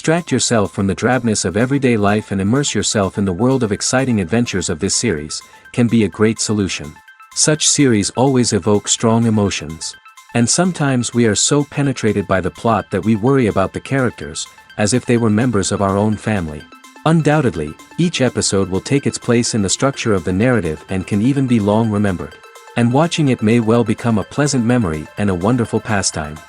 Distract yourself from the drabness of everyday life and immerse yourself in the world of exciting adventures of this series, can be a great solution. Such series always evoke strong emotions. And sometimes we are so penetrated by the plot that we worry about the characters, as if they were members of our own family. Undoubtedly, each episode will take its place in the structure of the narrative and can even be long remembered. And watching it may well become a pleasant memory and a wonderful pastime.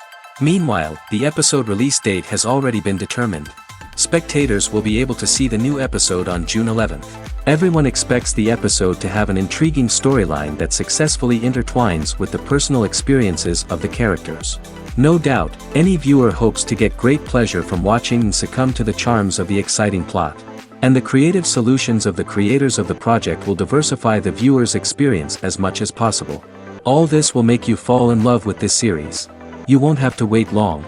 Meanwhile, the episode release date has already been determined. Spectators will be able to see the new episode on June 11th. Everyone expects the episode to have an intriguing storyline that successfully intertwines with the personal experiences of the characters. No doubt, any viewer hopes to get great pleasure from watching and succumb to the charms of the exciting plot. And the creative solutions of the creators of the project will diversify the viewer's experience as much as possible. All this will make you fall in love with this series. You won't have to wait long.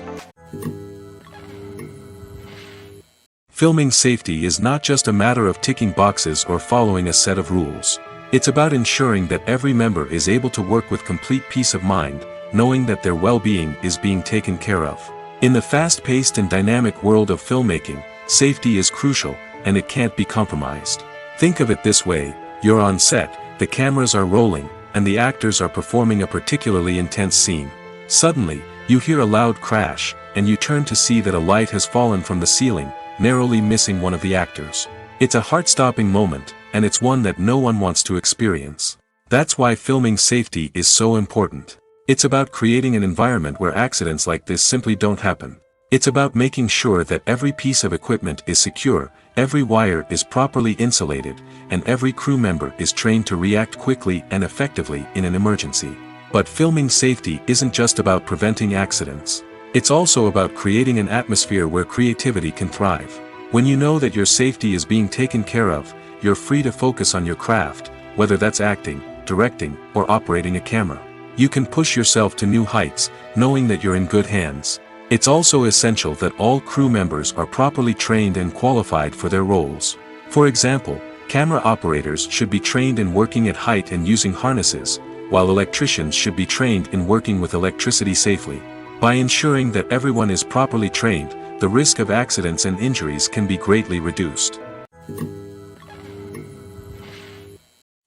Filming safety is not just a matter of ticking boxes or following a set of rules. It's about ensuring that every member is able to work with complete peace of mind, knowing that their well-being is being taken care of. In the fast-paced and dynamic world of filmmaking, safety is crucial, and it can't be compromised. Think of it this way: you're on set, the cameras are rolling, and the actors are performing a particularly intense scene. Suddenly, you hear a loud crash, and you turn to see that a light has fallen from the ceiling, narrowly missing one of the actors. It's a heart-stopping moment, and it's one that no one wants to experience. That's why filming safety is so important. It's about creating an environment where accidents like this simply don't happen. It's about making sure that every piece of equipment is secure, every wire is properly insulated, and every crew member is trained to react quickly and effectively in an emergency. But filming safety isn't just about preventing accidents. It's also about creating an atmosphere where creativity can thrive. When you know that your safety is being taken care of, you're free to focus on your craft, whether that's acting, directing, or operating a camera. You can push yourself to new heights, knowing that you're in good hands. It's also essential that all crew members are properly trained and qualified for their roles. For example, camera operators should be trained in working at height and using harnesses, while electricians should be trained in working with electricity safely. By ensuring that everyone is properly trained, the risk of accidents and injuries can be greatly reduced.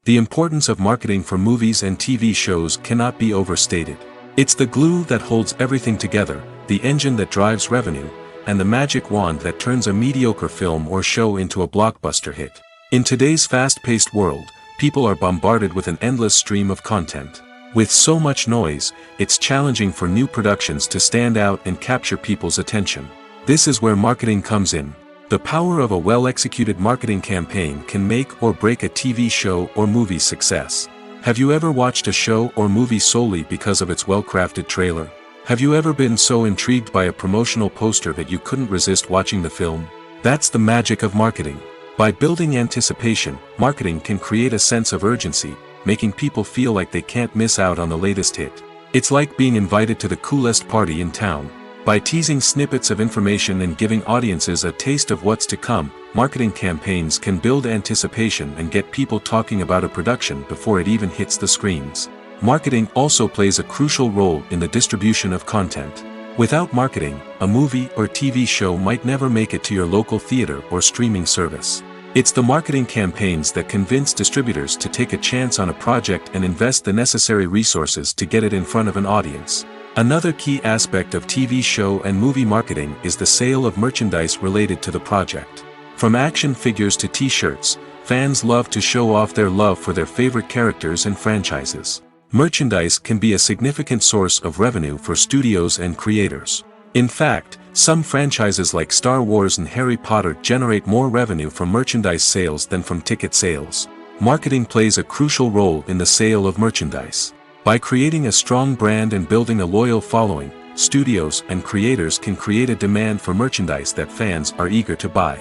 The importance of marketing for movies and TV shows cannot be overstated. It's the glue that holds everything together, the engine that drives revenue, and the magic wand that turns a mediocre film or show into a blockbuster hit. In today's fast-paced world, people are bombarded with an endless stream of content. With so much noise, it's challenging for new productions to stand out and capture people's attention. This is where marketing comes in. The power of a well-executed marketing campaign can make or break a TV show or movie's success. Have you ever watched a show or movie solely because of its well-crafted trailer? Have you ever been so intrigued by a promotional poster that you couldn't resist watching the film? That's the magic of marketing. By building anticipation, marketing can create a sense of urgency, making people feel like they can't miss out on the latest hit. It's like being invited to the coolest party in town. By teasing snippets of information and giving audiences a taste of what's to come, marketing campaigns can build anticipation and get people talking about a production before it even hits the screens. Marketing also plays a crucial role in the distribution of content. Without marketing, a movie or TV show might never make it to your local theater or streaming service. It's the marketing campaigns that convince distributors to take a chance on a project and invest the necessary resources to get it in front of an audience. Another key aspect of TV show and movie marketing is the sale of merchandise related to the project. From action figures to t-shirts, fans love to show off their love for their favorite characters and franchises. Merchandise can be a significant source of revenue for studios and creators. In fact, some franchises like Star Wars and Harry Potter generate more revenue from merchandise sales than from ticket sales. Marketing plays a crucial role in the sale of merchandise. By creating a strong brand and building a loyal following, studios and creators can create a demand for merchandise that fans are eager to buy.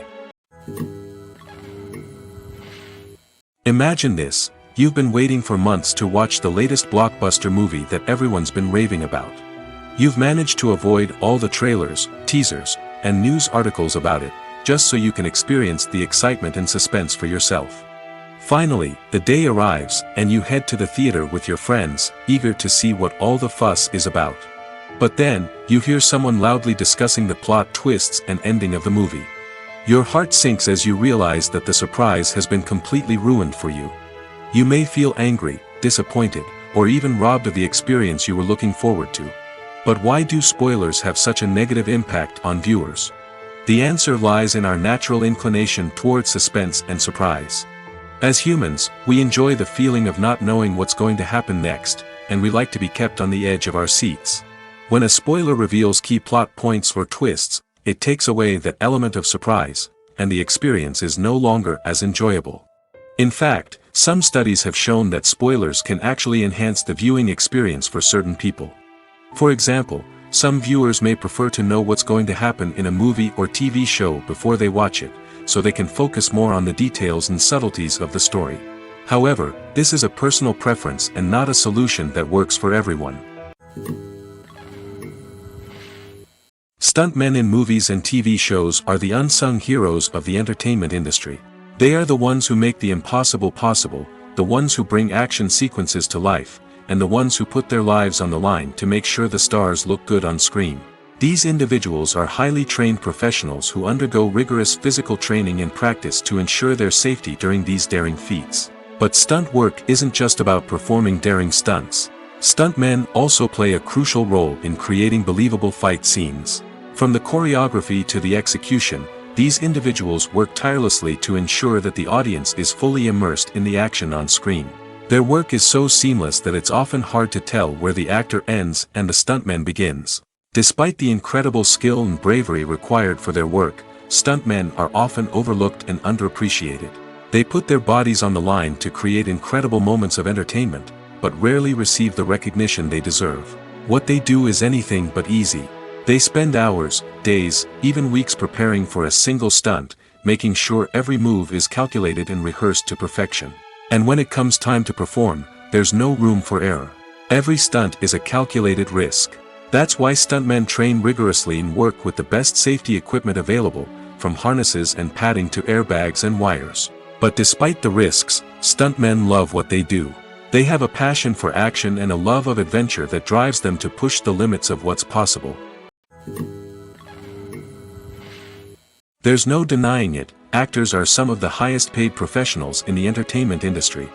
Imagine this: you've been waiting for months to watch the latest blockbuster movie that everyone's been raving about. You've managed to avoid all the trailers, teasers, and news articles about it, just so you can experience the excitement and suspense for yourself. Finally, the day arrives, and you head to the theater with your friends, eager to see what all the fuss is about. But then, you hear someone loudly discussing the plot twists and ending of the movie. Your heart sinks as you realize that the surprise has been completely ruined for you. You may feel angry, disappointed, or even robbed of the experience you were looking forward to. But why do spoilers have such a negative impact on viewers? The answer lies in our natural inclination toward suspense and surprise. As humans, we enjoy the feeling of not knowing what's going to happen next, and we like to be kept on the edge of our seats. When a spoiler reveals key plot points or twists, it takes away that element of surprise, and the experience is no longer as enjoyable. In fact, some studies have shown that spoilers can actually enhance the viewing experience for certain people. For example, some viewers may prefer to know what's going to happen in a movie or TV show before they watch it, so they can focus more on the details and subtleties of the story. However, this is a personal preference and not a solution that works for everyone. Stuntmen in movies and TV shows are the unsung heroes of the entertainment industry. They are the ones who make the impossible possible, the ones who bring action sequences to life, and the ones who put their lives on the line to make sure the stars look good on screen. These individuals are highly trained professionals who undergo rigorous physical training and practice to ensure their safety during these daring feats. But stunt work isn't just about performing daring stunts. Stuntmen also play a crucial role in creating believable fight scenes. From the choreography to the execution, these individuals work tirelessly to ensure that the audience is fully immersed in the action on screen. Their work is so seamless that it's often hard to tell where the actor ends and the stuntman begins. Despite the incredible skill and bravery required for their work, stuntmen are often overlooked and underappreciated. They put their bodies on the line to create incredible moments of entertainment, but rarely receive the recognition they deserve. What they do is anything but easy. They spend hours, days, even weeks preparing for a single stunt, making sure every move is calculated and rehearsed to perfection. And when it comes time to perform, there's no room for error. Every stunt is a calculated risk. That's why stuntmen train rigorously and work with the best safety equipment available, from harnesses and padding to airbags and wires. But despite the risks, stuntmen love what they do. They have a passion for action and a love of adventure that drives them to push the limits of what's possible. There's no denying it, actors are some of the highest paid professionals in the entertainment industry.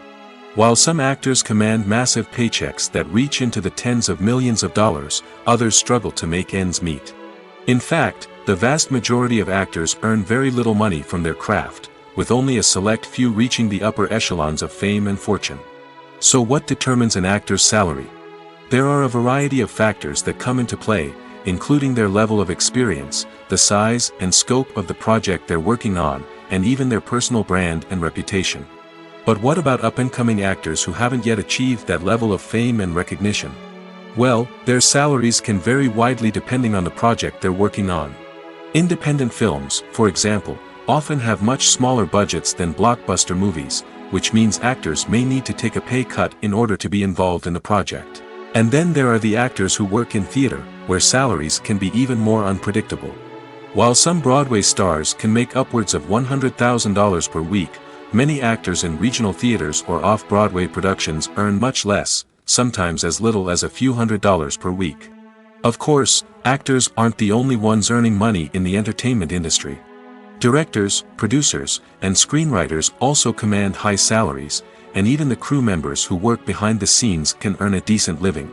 While some actors command massive paychecks that reach into the tens of millions of dollars, others struggle to make ends meet. In fact, the vast majority of actors earn very little money from their craft, with only a select few reaching the upper echelons of fame and fortune. So what determines an actor's salary? There are a variety of factors that come into play, including their level of experience, the size and scope of the project they're working on, and even their personal brand and reputation. But what about up-and-coming actors who haven't yet achieved that level of fame and recognition? Well, their salaries can vary widely depending on the project they're working on. Independent films, for example, often have much smaller budgets than blockbuster movies, which means actors may need to take a pay cut in order to be involved in the project. And then there are the actors who work in theater, where salaries can be even more unpredictable. While some Broadway stars can make upwards of $100,000 per week, many actors in regional theaters or off-Broadway productions earn much less, sometimes as little as a few $100s per week. Of course, actors aren't the only ones earning money in the entertainment industry. Directors, producers, and screenwriters also command high salaries, and even the crew members who work behind the scenes can earn a decent living.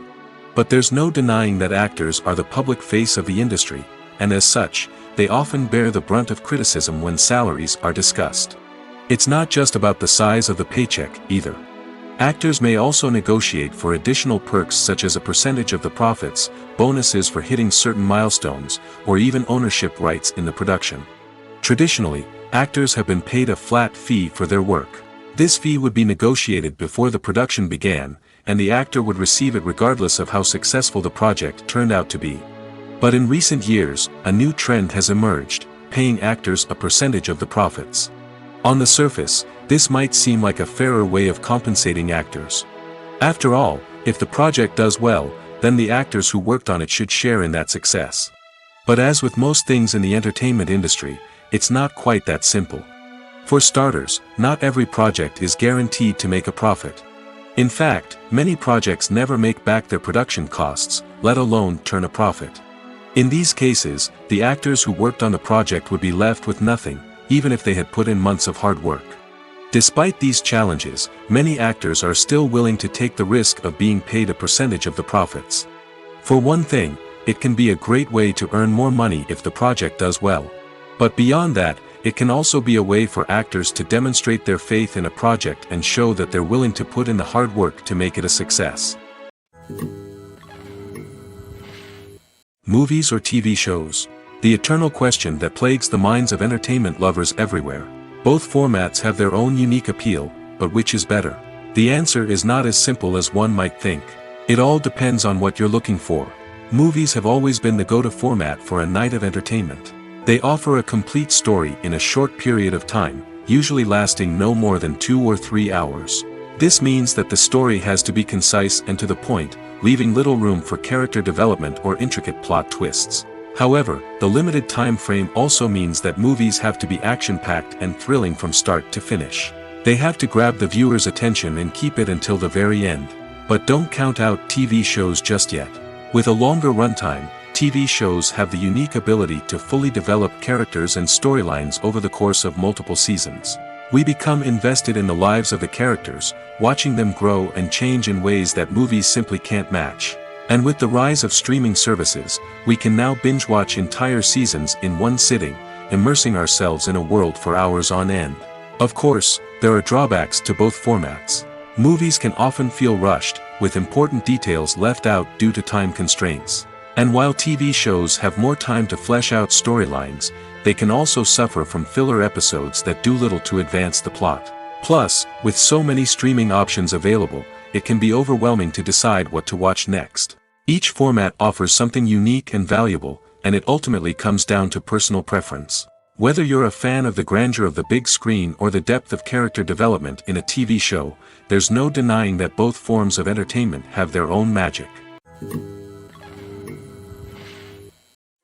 But there's no denying that actors are the public face of the industry, and as such, they often bear the brunt of criticism when salaries are discussed. It's not just about the size of the paycheck, either. Actors may also negotiate for additional perks such as a percentage of the profits, bonuses for hitting certain milestones, or even ownership rights in the production. Traditionally, actors have been paid a flat fee for their work. This fee would be negotiated before the production began, and the actor would receive it regardless of how successful the project turned out to be. But in recent years, a new trend has emerged, paying actors a percentage of the profits. On the surface, this might seem like a fairer way of compensating actors. After all, if the project does well, then the actors who worked on it should share in that success. But as with most things in the entertainment industry, it's not quite that simple. For starters, not every project is guaranteed to make a profit. In fact, many projects never make back their production costs, let alone turn a profit. In these cases, the actors who worked on the project would be left with nothing, even if they had put in months of hard work. Despite these challenges, many actors are still willing to take the risk of being paid a percentage of the profits. For one thing, it can be a great way to earn more money if the project does well. But beyond that, it can also be a way for actors to demonstrate their faith in a project and show that they're willing to put in the hard work to make it a success. Movies or TV shows? The eternal question that plagues the minds of entertainment lovers everywhere. Both formats have their own unique appeal, but which is better? The answer is not as simple as one might think. It all depends on what you're looking for. Movies have always been the go-to format for a night of entertainment. They offer a complete story in a short period of time, usually lasting no more than 2 or 3 hours. This means that the story has to be concise and to the point, leaving little room for character development or intricate plot twists. However, the limited time frame also means that movies have to be action-packed and thrilling from start to finish. They have to grab the viewer's attention and keep it until the very end. But don't count out TV shows just yet. With a longer runtime, TV shows have the unique ability to fully develop characters and storylines over the course of multiple seasons. We become invested in the lives of the characters, watching them grow and change in ways that movies simply can't match. And with the rise of streaming services, we can now binge-watch entire seasons in one sitting, immersing ourselves in a world for hours on end. Of course, there are drawbacks to both formats. Movies can often feel rushed, with important details left out due to time constraints. And while TV shows have more time to flesh out storylines, they can also suffer from filler episodes that do little to advance the plot. Plus, with so many streaming options available, it can be overwhelming to decide what to watch next. Each format offers something unique and valuable, and it ultimately comes down to personal preference. Whether you're a fan of the grandeur of the big screen or the depth of character development in a TV show, there's no denying that both forms of entertainment have their own magic.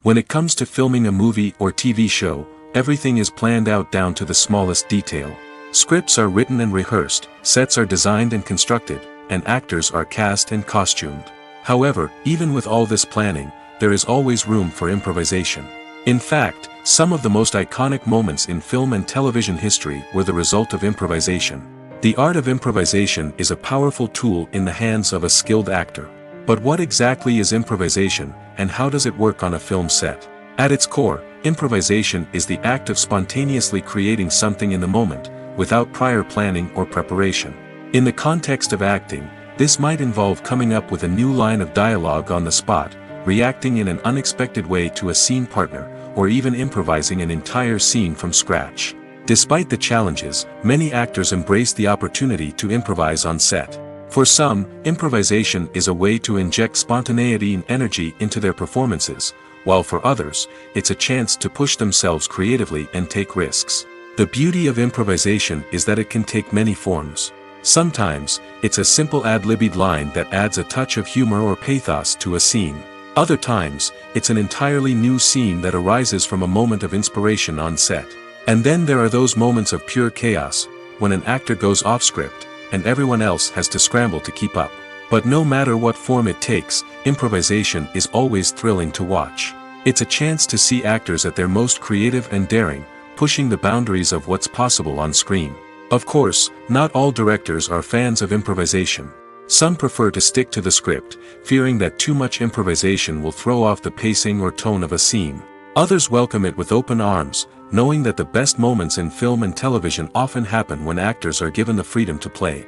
When it comes to filming a movie or TV show, everything is planned out down to the smallest detail. Scripts are written and rehearsed, sets are designed and constructed, and actors are cast and costumed. However, even with all this planning, there is always room for improvisation. In fact, some of the most iconic moments in film and television history were the result of improvisation. The art of improvisation is a powerful tool in the hands of a skilled actor. But what exactly is improvisation, and how does it work on a film set? At its core, improvisation is the act of spontaneously creating something in the moment, without prior planning or preparation. In the context of acting, this might involve coming up with a new line of dialogue on the spot, reacting in an unexpected way to a scene partner, or even improvising an entire scene from scratch. Despite the challenges, many actors embrace the opportunity to improvise on set. For some, improvisation is a way to inject spontaneity and energy into their performances, while for others, it's a chance to push themselves creatively and take risks. The beauty of improvisation is that it can take many forms. Sometimes, it's a simple ad-libbed line that adds a touch of humor or pathos to a scene. Other times, it's an entirely new scene that arises from a moment of inspiration on set. And then there are those moments of pure chaos, when an actor goes off script, and everyone else has to scramble to keep up. But no matter what form it takes, improvisation is always thrilling to watch. It's a chance to see actors at their most creative and daring, pushing the boundaries of what's possible on screen. Of course, not all directors are fans of improvisation. Some prefer to stick to the script, fearing that too much improvisation will throw off the pacing or tone of a scene. Others welcome it with open arms, knowing that the best moments in film and television often happen when actors are given the freedom to play.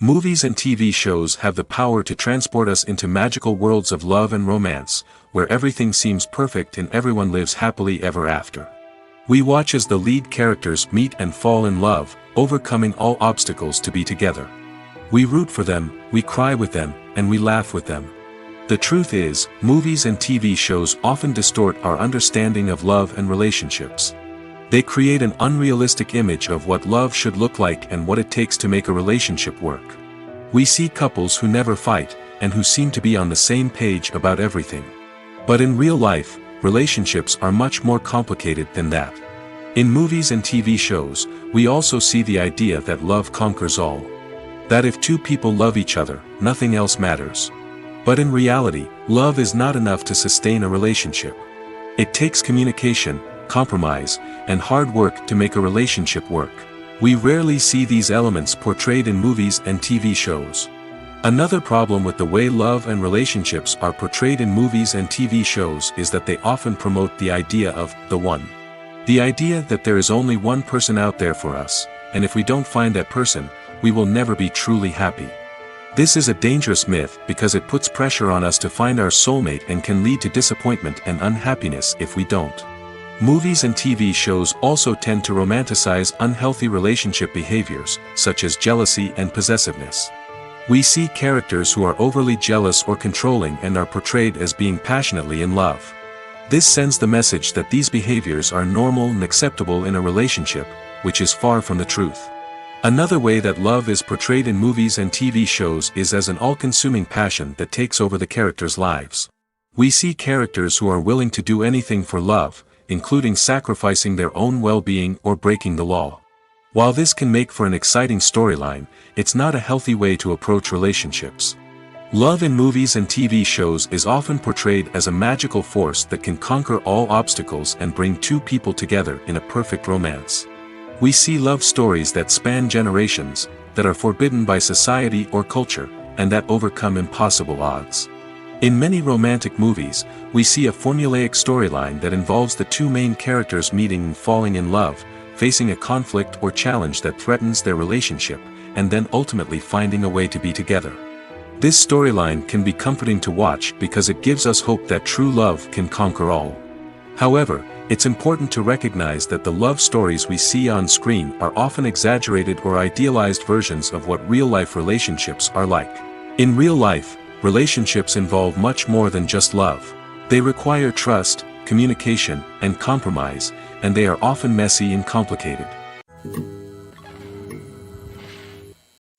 Movies and TV shows have the power to transport us into magical worlds of love and romance, where everything seems perfect and everyone lives happily ever after. We watch as the lead characters meet and fall in love, overcoming all obstacles to be together. We root for them, we cry with them, and we laugh with them. The truth is, movies and TV shows often distort our understanding of love and relationships. They create an unrealistic image of what love should look like and what it takes to make a relationship work. We see couples who never fight, and who seem to be on the same page about everything. But in real life, relationships are much more complicated than that. In movies and TV shows, we also see the idea that love conquers all. That if two people love each other, nothing else matters. But in reality, love is not enough to sustain a relationship. It takes communication, compromise, and hard work to make a relationship work. We rarely see these elements portrayed in movies and TV shows. Another problem with the way love and relationships are portrayed in movies and TV shows is that they often promote the idea of the one. The idea that there is only one person out there for us, and if we don't find that person, we will never be truly happy. This is a dangerous myth because it puts pressure on us to find our soulmate and can lead to disappointment and unhappiness if we don't. Movies and TV shows also tend to romanticize unhealthy relationship behaviors, such as jealousy and possessiveness. We see characters who are overly jealous or controlling and are portrayed as being passionately in love. This sends the message that these behaviors are normal and acceptable in a relationship, which is far from the truth. Another way that love is portrayed in movies and TV shows is as an all-consuming passion that takes over the characters' lives. We see characters who are willing to do anything for love, including sacrificing their own well-being or breaking the law. While this can make for an exciting storyline, it's not a healthy way to approach relationships. Love in movies and TV shows is often portrayed as a magical force that can conquer all obstacles and bring two people together in a perfect romance. We see love stories that span generations, that are forbidden by society or culture, and that overcome impossible odds. In many romantic movies, we see a formulaic storyline that involves the two main characters meeting and falling in love, facing a conflict or challenge that threatens their relationship, and then ultimately finding a way to be together. This storyline can be comforting to watch because it gives us hope that true love can conquer all. However, it's important to recognize that the love stories we see on screen are often exaggerated or idealized versions of what real-life relationships are like. In real life, relationships involve much more than just love. They require trust, communication, and compromise, and they are often messy and complicated.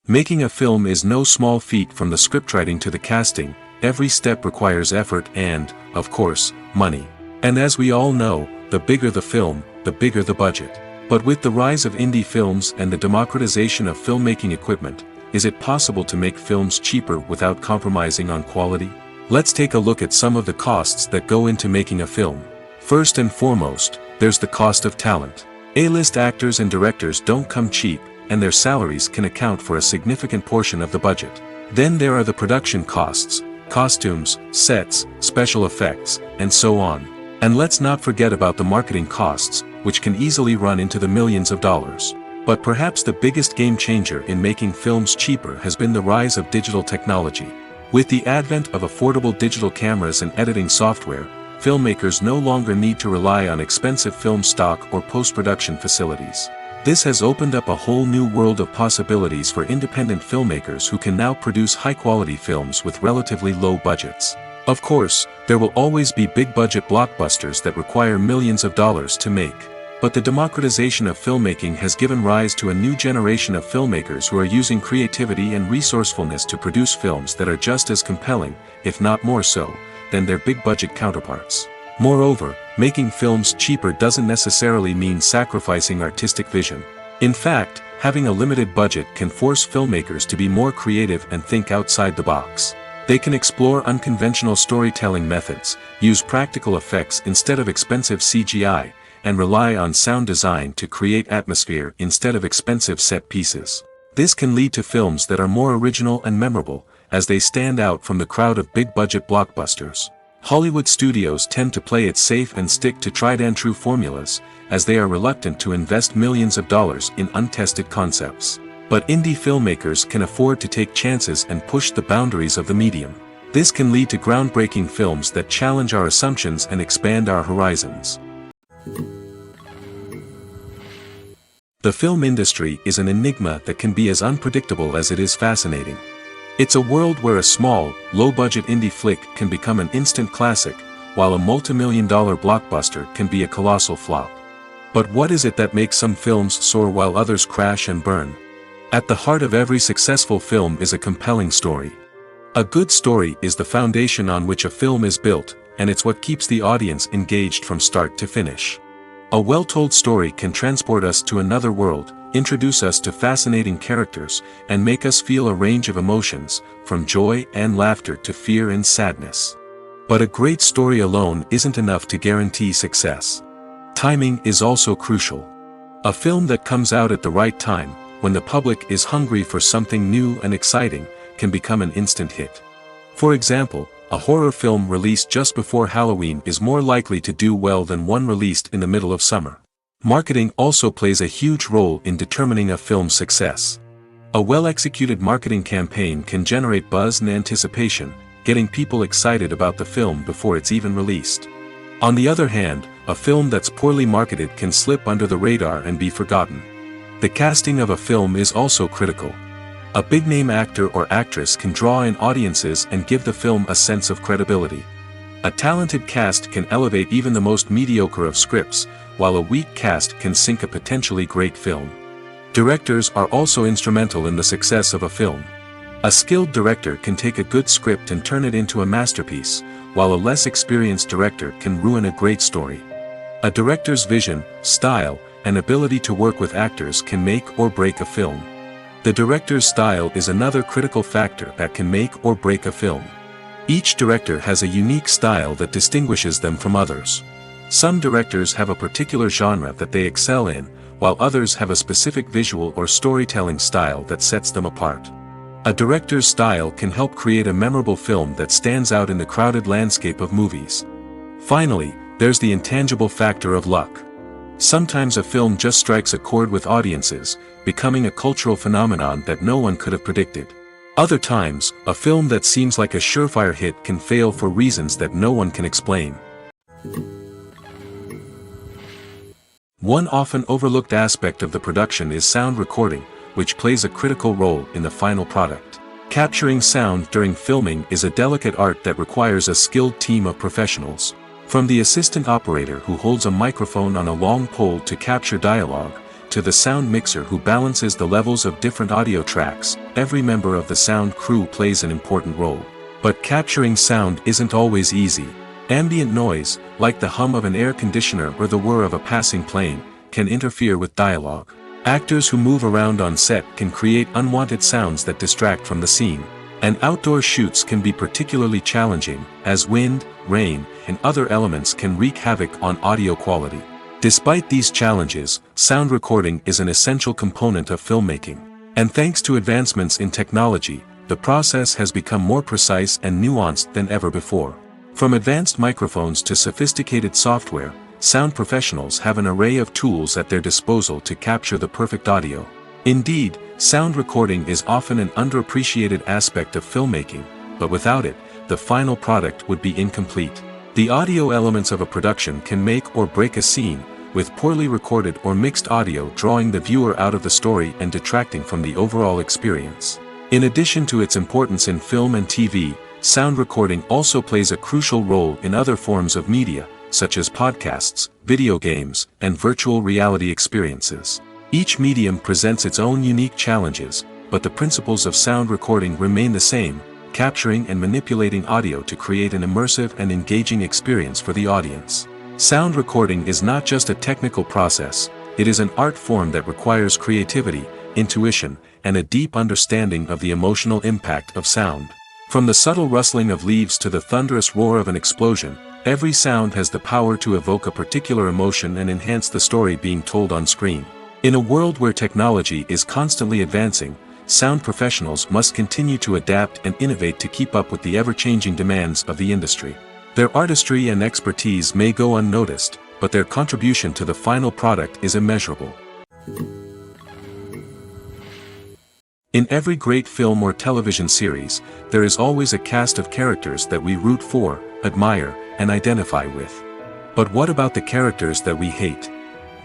Making a film is no small feat from the scriptwriting to the casting. Every step requires effort and, of course, money. And as we all know, the bigger the film, the bigger the budget. But with the rise of indie films and the democratization of filmmaking equipment, is it possible to make films cheaper without compromising on quality? Let's take a look at some of the costs that go into making a film. First and foremost, there's the cost of talent. A-list actors and directors don't come cheap, and their salaries can account for a significant portion of the budget. Then there are the production costs, costumes, sets, special effects, and so on. And let's not forget about the marketing costs, which can easily run into the millions of dollars. But perhaps the biggest game changer in making films cheaper has been the rise of digital technology. With the advent of affordable digital cameras and editing software, filmmakers no longer need to rely on expensive film stock or post-production facilities. This has opened up a whole new world of possibilities for independent filmmakers who can now produce high-quality films with relatively low budgets. Of course, there will always be big-budget blockbusters that require millions of dollars to make. But the democratization of filmmaking has given rise to a new generation of filmmakers who are using creativity and resourcefulness to produce films that are just as compelling, if not more so, than their big-budget counterparts. Moreover, making films cheaper doesn't necessarily mean sacrificing artistic vision. In fact, having a limited budget can force filmmakers to be more creative and think outside the box. They can explore unconventional storytelling methods, use practical effects instead of expensive CGI, and rely on sound design to create atmosphere instead of expensive set pieces. This can lead to films that are more original and memorable, as they stand out from the crowd of big-budget blockbusters. Hollywood studios tend to play it safe and stick to tried-and-true formulas, as they are reluctant to invest millions of dollars in untested concepts. But indie filmmakers can afford to take chances and push the boundaries of the medium. This can lead to groundbreaking films that challenge our assumptions and expand our horizons. The film industry is an enigma that can be as unpredictable as it is fascinating. It's a world where a small, low-budget indie flick can become an instant classic, while a multi-million-dollar blockbuster can be a colossal flop. But what is it that makes some films soar while others crash and burn? At the heart of every successful film is a compelling story. A good story is the foundation on which a film is built, and it's what keeps the audience engaged from start to finish. A well-told story can transport us to another world, introduce us to fascinating characters, and make us feel a range of emotions, from joy and laughter to fear and sadness. But a great story alone isn't enough to guarantee success. Timing is also crucial. A film that comes out at the right time, when the public is hungry for something new and exciting, can become an instant hit. For example, a horror film released just before Halloween is more likely to do well than one released in the middle of summer. Marketing also plays a huge role in determining a film's success. A well-executed marketing campaign can generate buzz and anticipation, getting people excited about the film before it's even released. On the other hand, a film that's poorly marketed can slip under the radar and be forgotten. The casting of a film is also critical. A big-name actor or actress can draw in audiences and give the film a sense of credibility. A talented cast can elevate even the most mediocre of scripts, while a weak cast can sink a potentially great film. Directors are also instrumental in the success of a film. A skilled director can take a good script and turn it into a masterpiece, while a less experienced director can ruin a great story. A director's vision, style, and ability to work with actors can make or break a film. The director's style is another critical factor that can make or break a film. Each director has a unique style that distinguishes them from others. Some directors have a particular genre that they excel in, while others have a specific visual or storytelling style that sets them apart. A director's style can help create a memorable film that stands out in the crowded landscape of movies. Finally, there's the intangible factor of luck. Sometimes a film just strikes a chord with audiences, becoming a cultural phenomenon that no one could have predicted. Other times, a film that seems like a surefire hit can fail for reasons that no one can explain. One often overlooked aspect of the production is sound recording, which plays a critical role in the final product. Capturing sound during filming is a delicate art that requires a skilled team of professionals. From the assistant operator who holds a microphone on a long pole to capture dialogue, to the sound mixer who balances the levels of different audio tracks, every member of the sound crew plays an important role. But capturing sound isn't always easy. Ambient noise, like the hum of an air conditioner or the whir of a passing plane, can interfere with dialogue. Actors who move around on set can create unwanted sounds that distract from the scene. And outdoor shoots can be particularly challenging, as wind, rain, and other elements can wreak havoc on audio quality. Despite these challenges, sound recording is an essential component of filmmaking. And thanks to advancements in technology, the process has become more precise and nuanced than ever before. From advanced microphones to sophisticated software, sound professionals have an array of tools at their disposal to capture the perfect audio. Indeed, sound recording is often an underappreciated aspect of filmmaking, but without it, the final product would be incomplete. The audio elements of a production can make or break a scene, with poorly recorded or mixed audio drawing the viewer out of the story and detracting from the overall experience. In addition to its importance in film and TV, sound recording also plays a crucial role in other forms of media, such as podcasts, video games, and virtual reality experiences. Each medium presents its own unique challenges, but the principles of sound recording remain the same, capturing and manipulating audio to create an immersive and engaging experience for the audience. Sound recording is not just a technical process, it is an art form that requires creativity, intuition, and a deep understanding of the emotional impact of sound. From the subtle rustling of leaves to the thunderous roar of an explosion, every sound has the power to evoke a particular emotion and enhance the story being told on screen. In a world where technology is constantly advancing, sound professionals must continue to adapt and innovate to keep up with the ever-changing demands of the industry. Their artistry and expertise may go unnoticed, but their contribution to the final product is immeasurable. In every great film or television series, there is always a cast of characters that we root for, admire, and identify with. But what about the characters that we hate?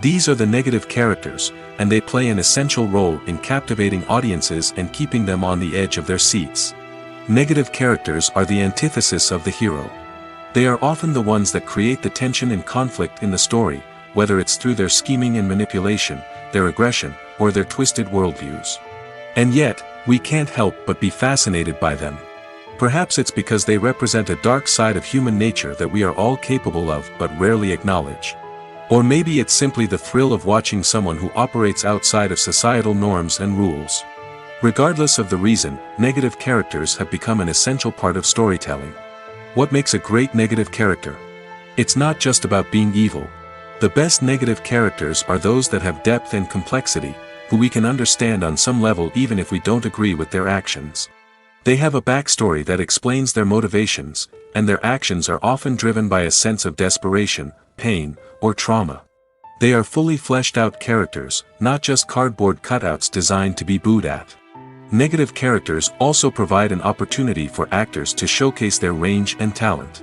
These are the negative characters, and they play an essential role in captivating audiences and keeping them on the edge of their seats. Negative characters are the antithesis of the hero. They are often the ones that create the tension and conflict in the story, whether it's through their scheming and manipulation, their aggression, or their twisted worldviews. And yet, we can't help but be fascinated by them. Perhaps it's because they represent a dark side of human nature that we are all capable of but rarely acknowledge. Or maybe it's simply the thrill of watching someone who operates outside of societal norms and rules. Regardless of the reason, negative characters have become an essential part of storytelling. What makes a great negative character? It's not just about being evil. The best negative characters are those that have depth and complexity, who we can understand on some level even if we don't agree with their actions. They have a backstory that explains their motivations, and their actions are often driven by a sense of desperation, pain, or trauma. They are fully fleshed out characters, not just cardboard cutouts designed to be booed at. Negative characters also provide an opportunity for actors to showcase their range and talent.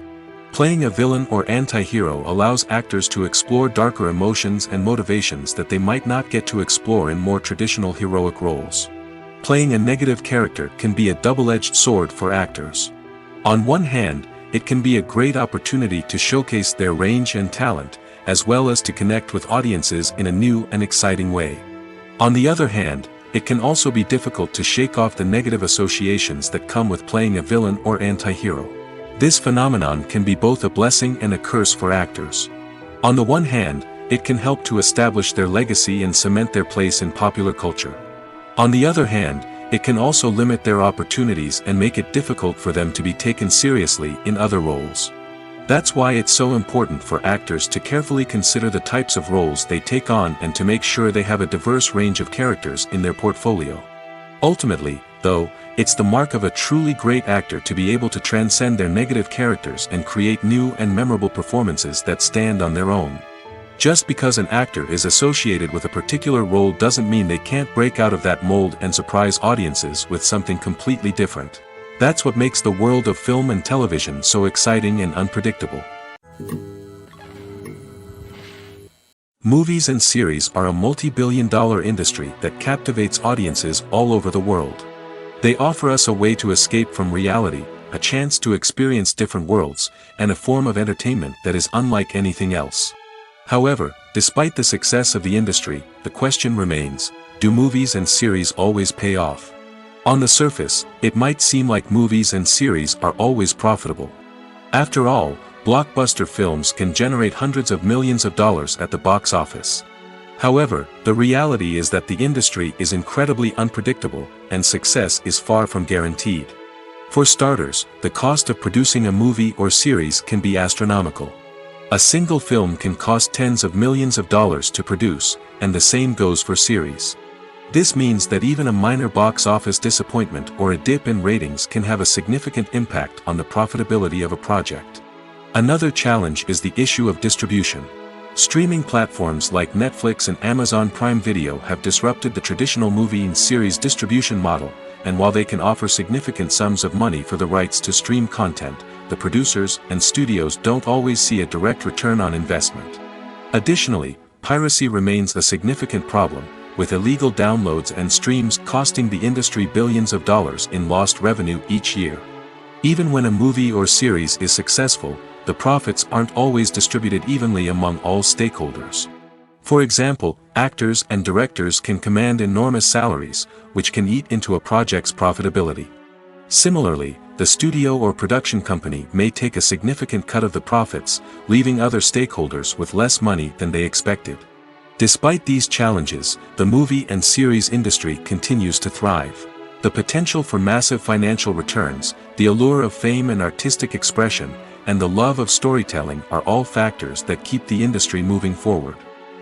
Playing a villain or anti-hero allows actors to explore darker emotions and motivations that they might not get to explore in more traditional heroic roles. Playing a negative character can be a double-edged sword for actors. On one hand, it can be a great opportunity to showcase their range and talent, as well as to connect with audiences in a new and exciting way. On the other hand, it can also be difficult to shake off the negative associations that come with playing a villain or anti-hero. This phenomenon can be both a blessing and a curse for actors. On the one hand, it can help to establish their legacy and cement their place in popular culture. On the other hand, it can also limit their opportunities and make it difficult for them to be taken seriously in other roles. That's why it's so important for actors to carefully consider the types of roles they take on and to make sure they have a diverse range of characters in their portfolio. Ultimately, though, it's the mark of a truly great actor to be able to transcend their negative characters and create new and memorable performances that stand on their own. Just because an actor is associated with a particular role doesn't mean they can't break out of that mold and surprise audiences with something completely different. That's what makes the world of film and television so exciting and unpredictable. Movies and series are a multi-billion-dollar industry that captivates audiences all over the world. They offer us a way to escape from reality, a chance to experience different worlds, and a form of entertainment that is unlike anything else. However, despite the success of the industry, the question remains, do movies and series always pay off? On the surface, it might seem like movies and series are always profitable. After all, blockbuster films can generate hundreds of millions of dollars at the box office. However, the reality is that the industry is incredibly unpredictable, and success is far from guaranteed. For starters, the cost of producing a movie or series can be astronomical. A single film can cost tens of millions of dollars to produce, and the same goes for series. This means that even a minor box office disappointment or a dip in ratings can have a significant impact on the profitability of a project. Another challenge is the issue of distribution. Streaming platforms like Netflix and Amazon Prime Video have disrupted the traditional movie and series distribution model, and while they can offer significant sums of money for the rights to stream content, the producers and studios don't always see a direct return on investment. Additionally, piracy remains a significant problem, with illegal downloads and streams costing the industry billions of dollars in lost revenue each year. Even when a movie or series is successful, the profits aren't always distributed evenly among all stakeholders. For example, actors and directors can command enormous salaries, which can eat into a project's profitability. Similarly, the studio or production company may take a significant cut of the profits, leaving other stakeholders with less money than they expected. Despite these challenges, the movie and series industry continues to thrive. The potential for massive financial returns, the allure of fame and artistic expression, and the love of storytelling are all factors that keep the industry moving forward.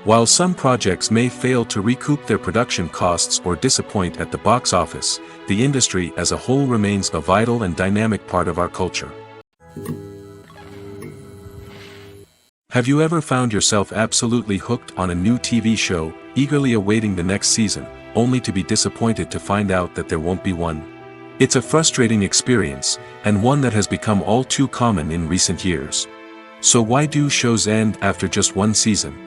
While some projects may fail to recoup their production costs or disappoint at the box office, the industry as a whole remains a vital and dynamic part of our culture. Have you ever found yourself absolutely hooked on a new TV show, eagerly awaiting the next season, only to be disappointed to find out that there won't be one? It's a frustrating experience, and one that has become all too common in recent years. So why do shows end after just one season?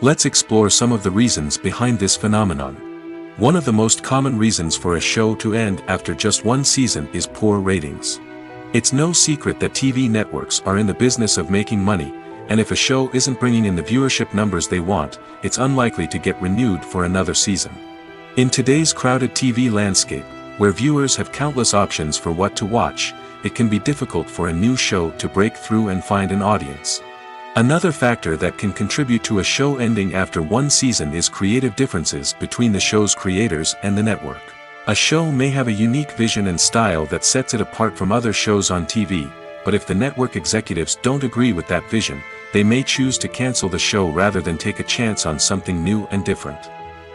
Let's explore some of the reasons behind this phenomenon. One of the most common reasons for a show to end after just one season is poor ratings. It's no secret that TV networks are in the business of making money, and if a show isn't bringing in the viewership numbers they want, it's unlikely to get renewed for another season. In today's crowded TV landscape, where viewers have countless options for what to watch, it can be difficult for a new show to break through and find an audience. Another factor that can contribute to a show ending after one season is creative differences between the show's creators and the network. A show may have a unique vision and style that sets it apart from other shows on TV, but if the network executives don't agree with that vision, they may choose to cancel the show rather than take a chance on something new and different.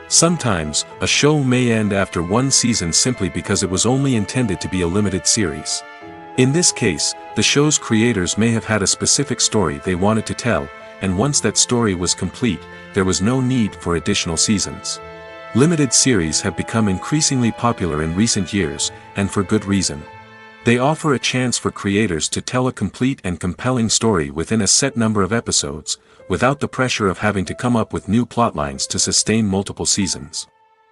Sometimes, a show may end after one season simply because it was only intended to be a limited series. In this case, the show's creators may have had a specific story they wanted to tell, and once that story was complete, there was no need for additional seasons. Limited series have become increasingly popular in recent years, and for good reason. They offer a chance for creators to tell a complete and compelling story within a set number of episodes, without the pressure of having to come up with new plotlines to sustain multiple seasons.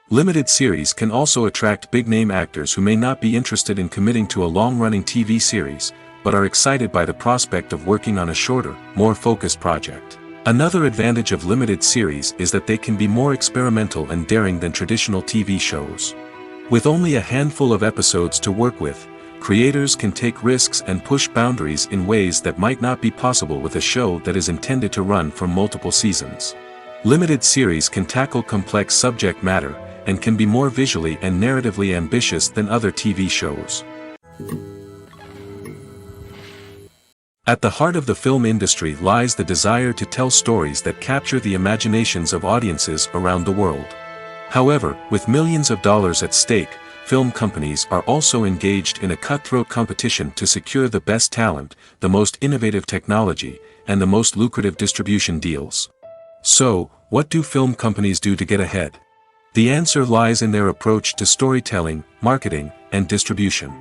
Limited series can also attract big-name actors who may not be interested in committing to a long-running TV series, but are excited by the prospect of working on a shorter, more focused project. Another advantage of limited series is that they can be more experimental and daring than traditional TV shows. With only a handful of episodes to work with, creators can take risks and push boundaries in ways that might not be possible with a show that is intended to run for multiple seasons. Limited series can tackle complex subject matter, and can be more visually and narratively ambitious than other TV shows. At the heart of the film industry lies the desire to tell stories that capture the imaginations of audiences around the world. However, with millions of dollars at stake, film companies are also engaged in a cutthroat competition to secure the best talent, the most innovative technology, and the most lucrative distribution deals. So, what do film companies do to get ahead? The answer lies in their approach to storytelling, marketing, and distribution.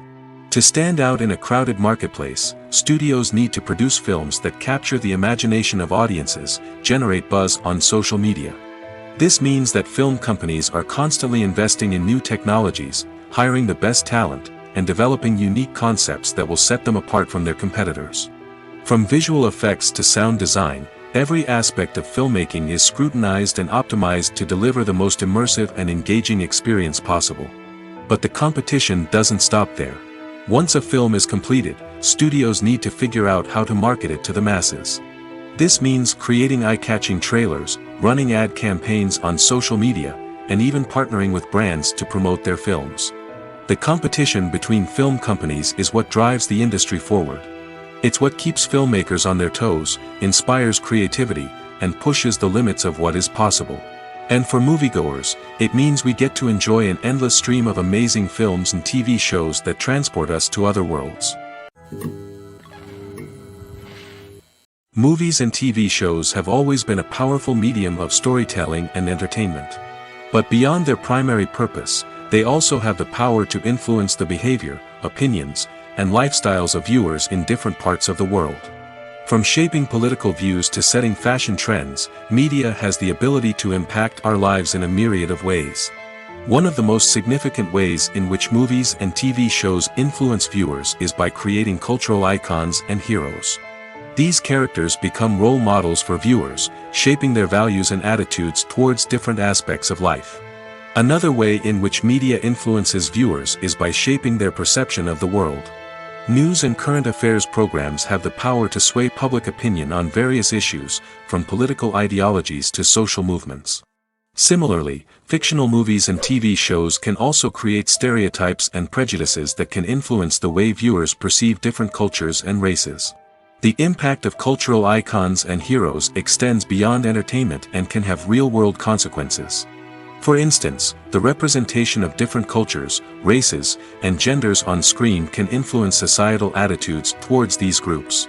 To stand out in a crowded marketplace, studios need to produce films that capture the imagination of audiences, generate buzz on social media. This means that film companies are constantly investing in new technologies, hiring the best talent, and developing unique concepts that will set them apart from their competitors. From visual effects to sound design, every aspect of filmmaking is scrutinized and optimized to deliver the most immersive and engaging experience possible. But the competition doesn't stop there. Once a film is completed, studios need to figure out how to market it to the masses. This means creating eye-catching trailers, running ad campaigns on social media, and even partnering with brands to promote their films. The competition between film companies is what drives the industry forward. It's what keeps filmmakers on their toes, inspires creativity, and pushes the limits of what is possible. And for moviegoers, it means we get to enjoy an endless stream of amazing films and TV shows that transport us to other worlds. Movies and TV shows have always been a powerful medium of storytelling and entertainment. But beyond their primary purpose, they also have the power to influence the behavior, opinions, and lifestyles of viewers in different parts of the world. From shaping political views to setting fashion trends, media has the ability to impact our lives in a myriad of ways. One of the most significant ways in which movies and TV shows influence viewers is by creating cultural icons and heroes. These characters become role models for viewers, shaping their values and attitudes towards different aspects of life. Another way in which media influences viewers is by shaping their perception of the world. News and current affairs programs have the power to sway public opinion on various issues, from political ideologies to social movements. Similarly, fictional movies and TV shows can also create stereotypes and prejudices that can influence the way viewers perceive different cultures and races. The impact of cultural icons and heroes extends beyond entertainment and can have real-world consequences. For instance, the representation of different cultures, races, and genders on screen can influence societal attitudes towards these groups.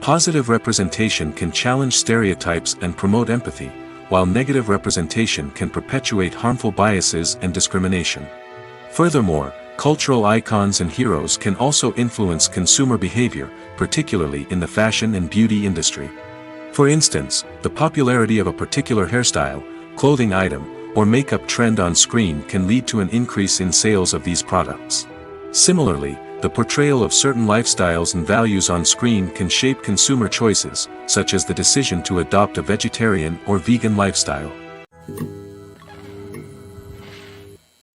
Positive representation can challenge stereotypes and promote empathy, while negative representation can perpetuate harmful biases and discrimination. Furthermore, cultural icons and heroes can also influence consumer behavior, particularly in the fashion and beauty industry. For instance, the popularity of a particular hairstyle, clothing item, or makeup trend on screen can lead to an increase in sales of these products. Similarly, the portrayal of certain lifestyles and values on screen can shape consumer choices, such as the decision to adopt a vegetarian or vegan lifestyle.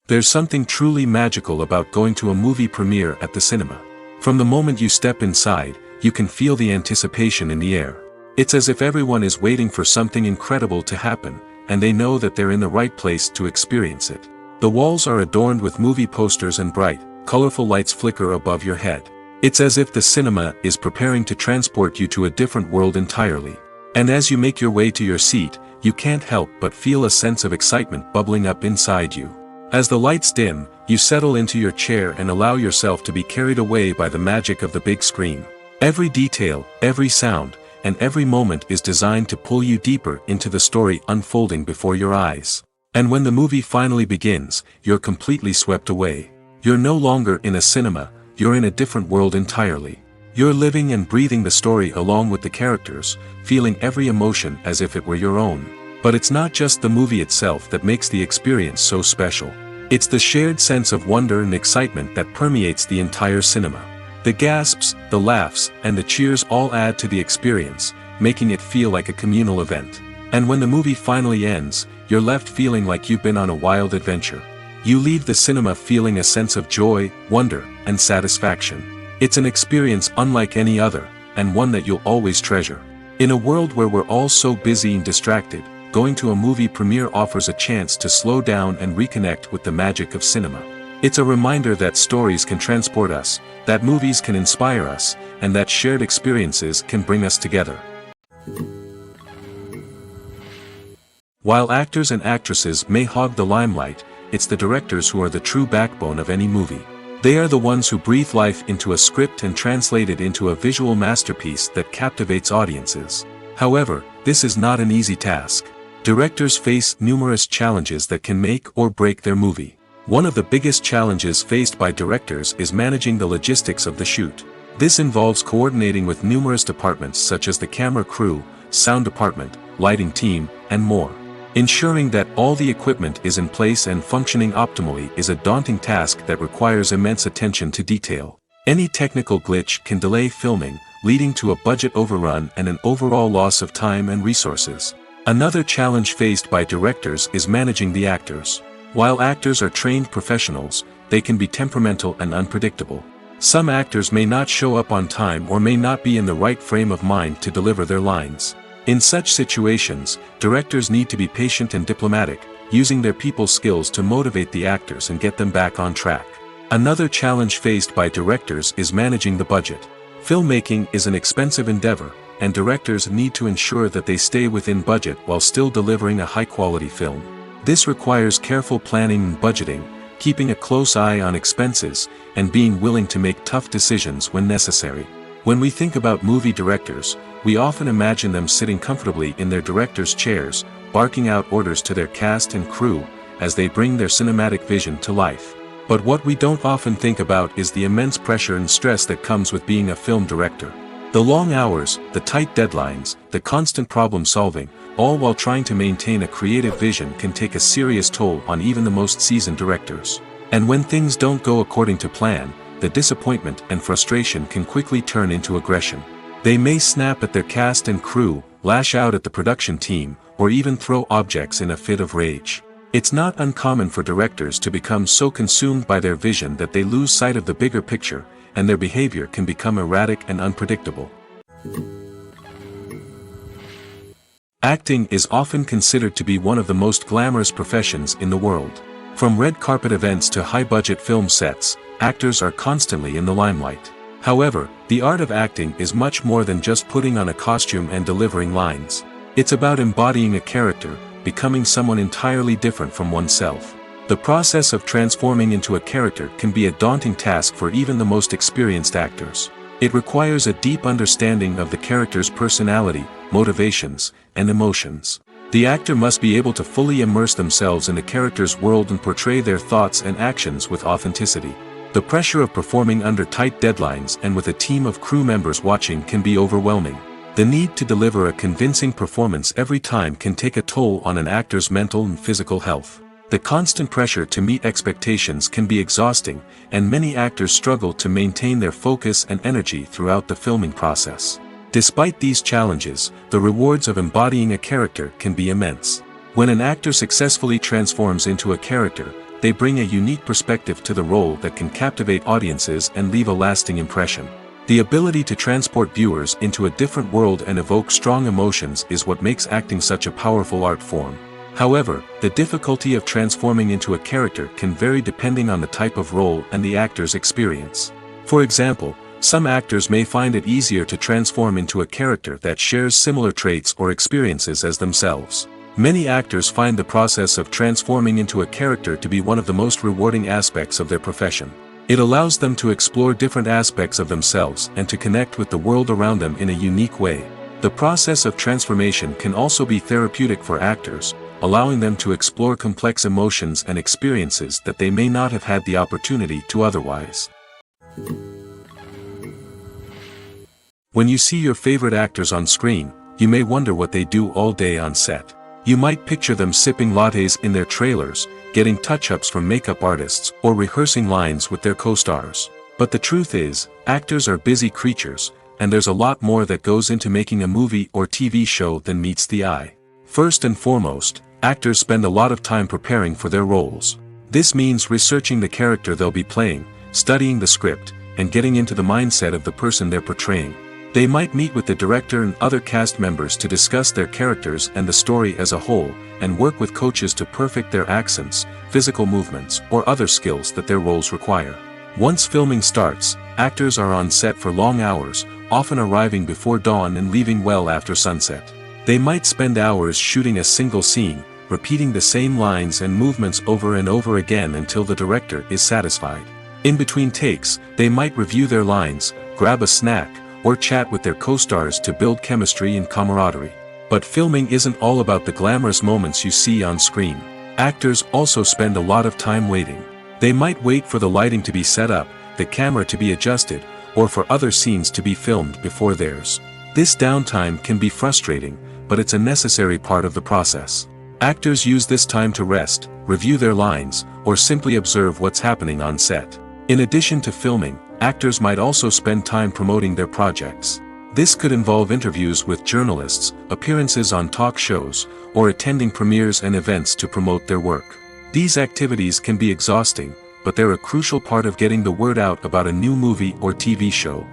There's something truly magical about going to a movie premiere at the cinema. From the moment you step inside, you can feel the anticipation in the air. It's as if everyone is waiting for something incredible to happen, and they know that they're in the right place to experience it. The walls are adorned with movie posters and bright, colorful lights flicker above your head. It's as if the cinema is preparing to transport you to a different world entirely. And as you make your way to your seat, you can't help but feel a sense of excitement bubbling up inside you. As the lights dim, you settle into your chair and allow yourself to be carried away by the magic of the big screen. Every detail, every sound, and every moment is designed to pull you deeper into the story unfolding before your eyes. And when the movie finally begins, you're completely swept away. You're no longer in a cinema, you're in a different world entirely. You're living and breathing the story along with the characters, feeling every emotion as if it were your own. But it's not just the movie itself that makes the experience so special. It's the shared sense of wonder and excitement that permeates the entire cinema. The gasps, the laughs, and the cheers all add to the experience, making it feel like a communal event. And when the movie finally ends, you're left feeling like you've been on a wild adventure. You leave the cinema feeling a sense of joy, wonder, and satisfaction. It's an experience unlike any other, and one that you'll always treasure. In a world where we're all so busy and distracted, going to a movie premiere offers a chance to slow down and reconnect with the magic of cinema. It's a reminder that stories can transport us, that movies can inspire us, and that shared experiences can bring us together. While actors and actresses may hog the limelight, it's the directors who are the true backbone of any movie. They are the ones who breathe life into a script and translate it into a visual masterpiece that captivates audiences. However, this is not an easy task. Directors face numerous challenges that can make or break their movie. One of the biggest challenges faced by directors is managing the logistics of the shoot. This involves coordinating with numerous departments such as the camera crew, sound department, lighting team, and more. Ensuring that all the equipment is in place and functioning optimally is a daunting task that requires immense attention to detail. Any technical glitch can delay filming, leading to a budget overrun and an overall loss of time and resources. Another challenge faced by directors is managing the actors. While actors are trained professionals, they can be temperamental and unpredictable. Some actors may not show up on time or may not be in the right frame of mind to deliver their lines. In such situations, directors need to be patient and diplomatic, using their people skills to motivate the actors and get them back on track. Another challenge faced by directors is managing the budget. Filmmaking is an expensive endeavor, and directors need to ensure that they stay within budget while still delivering a high-quality film. This requires careful planning and budgeting, keeping a close eye on expenses, and being willing to make tough decisions when necessary. When we think about movie directors, we often imagine them sitting comfortably in their director's chairs, barking out orders to their cast and crew, as they bring their cinematic vision to life. But what we don't often think about is the immense pressure and stress that comes with being a film director. The long hours, the tight deadlines, the constant problem solving, all while trying to maintain a creative vision can take a serious toll on even the most seasoned directors. And when things don't go according to plan, the disappointment and frustration can quickly turn into aggression. They may snap at their cast and crew, lash out at the production team, or even throw objects in a fit of rage. It's not uncommon for directors to become so consumed by their vision that they lose sight of the bigger picture, and their behavior can become erratic and unpredictable. Acting is often considered to be one of the most glamorous professions in the world. From red carpet events to high-budget film sets, actors are constantly in the limelight. However, the art of acting is much more than just putting on a costume and delivering lines. It's about embodying a character, becoming someone entirely different from oneself. The process of transforming into a character can be a daunting task for even the most experienced actors. It requires a deep understanding of the character's personality, motivations, and emotions. The actor must be able to fully immerse themselves in the character's world and portray their thoughts and actions with authenticity. The pressure of performing under tight deadlines and with a team of crew members watching can be overwhelming. The need to deliver a convincing performance every time can take a toll on an actor's mental and physical health. The constant pressure to meet expectations can be exhausting, and many actors struggle to maintain their focus and energy throughout the filming process. Despite these challenges, the rewards of embodying a character can be immense. When an actor successfully transforms into a character, they bring a unique perspective to the role that can captivate audiences and leave a lasting impression. The ability to transport viewers into a different world and evoke strong emotions is what makes acting such a powerful art form. However, the difficulty of transforming into a character can vary depending on the type of role and the actor's experience. For example, some actors may find it easier to transform into a character that shares similar traits or experiences as themselves. Many actors find the process of transforming into a character to be one of the most rewarding aspects of their profession. It allows them to explore different aspects of themselves and to connect with the world around them in a unique way. The process of transformation can also be therapeutic for actors, allowing them to explore complex emotions and experiences that they may not have had the opportunity to otherwise. When you see your favorite actors on screen, you may wonder what they do all day on set. You might picture them sipping lattes in their trailers, getting touch-ups from makeup artists, or rehearsing lines with their co-stars. But the truth is, actors are busy creatures, and there's a lot more that goes into making a movie or TV show than meets the eye. First and foremost, actors spend a lot of time preparing for their roles. This means researching the character they'll be playing, studying the script, and getting into the mindset of the person they're portraying. They might meet with the director and other cast members to discuss their characters and the story as a whole, and work with coaches to perfect their accents, physical movements, or other skills that their roles require. Once filming starts, actors are on set for long hours, often arriving before dawn and leaving well after sunset. They might spend hours shooting a single scene, repeating the same lines and movements over and over again until the director is satisfied. In between takes, they might review their lines, grab a snack, or chat with their co-stars to build chemistry and camaraderie. But filming isn't all about the glamorous moments you see on screen. Actors also spend a lot of time waiting. They might wait for the lighting to be set up, the camera to be adjusted, or for other scenes to be filmed before theirs. This downtime can be frustrating, but it's a necessary part of the process. Actors use this time to rest, review their lines, or simply observe what's happening on set. In addition to filming, actors might also spend time promoting their projects. This could involve interviews with journalists, appearances on talk shows, or attending premieres and events to promote their work. These activities can be exhausting, but they're a crucial part of getting the word out about a new movie or TV show.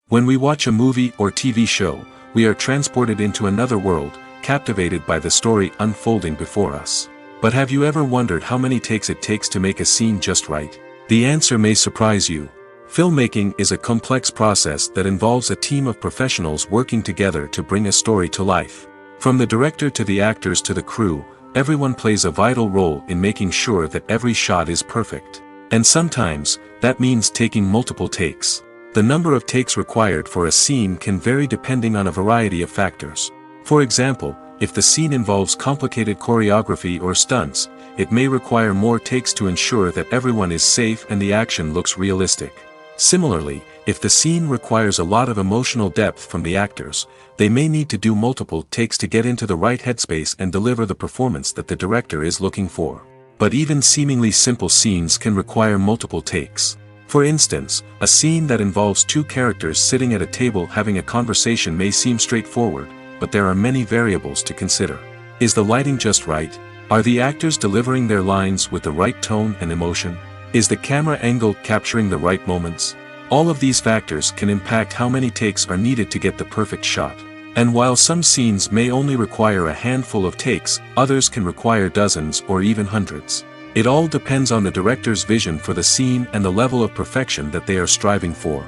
When we watch a movie or TV show, we are transported into another world, captivated by the story unfolding before us. But have you ever wondered how many takes it takes to make a scene just right? The answer may surprise you. Filmmaking is a complex process that involves a team of professionals working together to bring a story to life. From the director to the actors to the crew, everyone plays a vital role in making sure that every shot is perfect. And sometimes, that means taking multiple takes. The number of takes required for a scene can vary depending on a variety of factors. For example, if the scene involves complicated choreography or stunts, it may require more takes to ensure that everyone is safe and the action looks realistic. Similarly, if the scene requires a lot of emotional depth from the actors, they may need to do multiple takes to get into the right headspace and deliver the performance that the director is looking for. But even seemingly simple scenes can require multiple takes. For instance, a scene that involves two characters sitting at a table having a conversation may seem straightforward, but there are many variables to consider. Is the lighting just right? Are the actors delivering their lines with the right tone and emotion? Is the camera angle capturing the right moments? All of these factors can impact how many takes are needed to get the perfect shot. And while some scenes may only require a handful of takes, others can require dozens or even hundreds. It all depends on the director's vision for the scene and the level of perfection that they are striving for.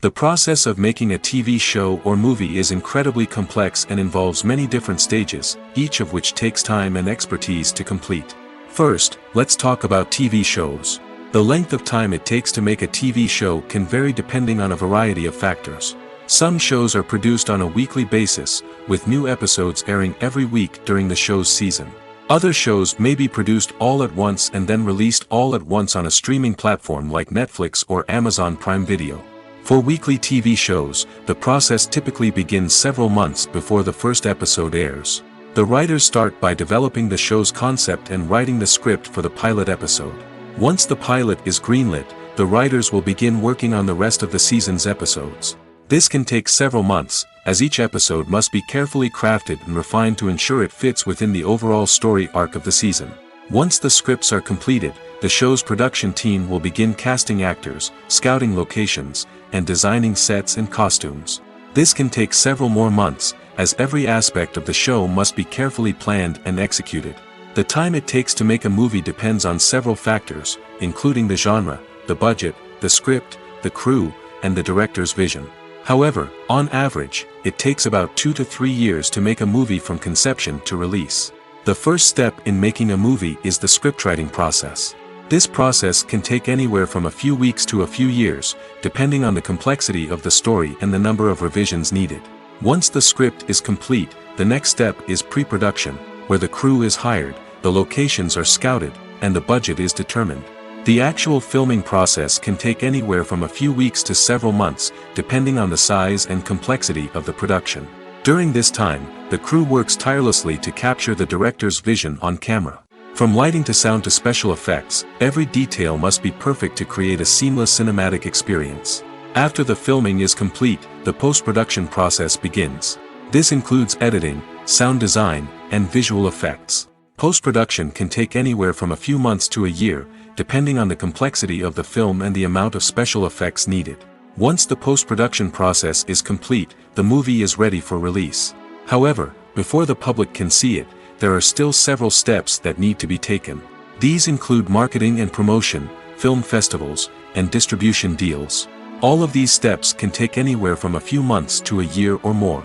The process of making a TV show or movie is incredibly complex and involves many different stages, each of which takes time and expertise to complete. First, let's talk about TV shows. The length of time it takes to make a TV show can vary depending on a variety of factors. Some shows are produced on a weekly basis, with new episodes airing every week during the show's season. Other shows may be produced all at once and then released all at once on a streaming platform like Netflix or Amazon Prime Video. For weekly TV shows, the process typically begins several months before the first episode airs. The writers start by developing the show's concept and writing the script for the pilot episode. Once the pilot is greenlit, the writers will begin working on the rest of the season's episodes. This can take several months, as each episode must be carefully crafted and refined to ensure it fits within the overall story arc of the season. Once the scripts are completed, the show's production team will begin casting actors, scouting locations, and designing sets and costumes. This can take several more months, as every aspect of the show must be carefully planned and executed. The time it takes to make a movie depends on several factors, including the genre, the budget, the script, the crew, and the director's vision. However, on average, it takes about 2 to 3 years to make a movie from conception to release. The first step in making a movie is the scriptwriting process. This process can take anywhere from a few weeks to a few years, depending on the complexity of the story and the number of revisions needed. Once the script is complete, the next step is pre-production, where the crew is hired, the locations are scouted, and the budget is determined. The actual filming process can take anywhere from a few weeks to several months, depending on the size and complexity of the production. During this time, the crew works tirelessly to capture the director's vision on camera. From lighting to sound to special effects, every detail must be perfect to create a seamless cinematic experience. After the filming is complete, the post-production process begins. This includes editing, sound design, and visual effects. Post-production can take anywhere from a few months to a year, depending on the complexity of the film and the amount of special effects needed. Once the post-production process is complete, the movie is ready for release. However, before the public can see it, there are still several steps that need to be taken. These include marketing and promotion, film festivals, and distribution deals. All of these steps can take anywhere from a few months to a year or more.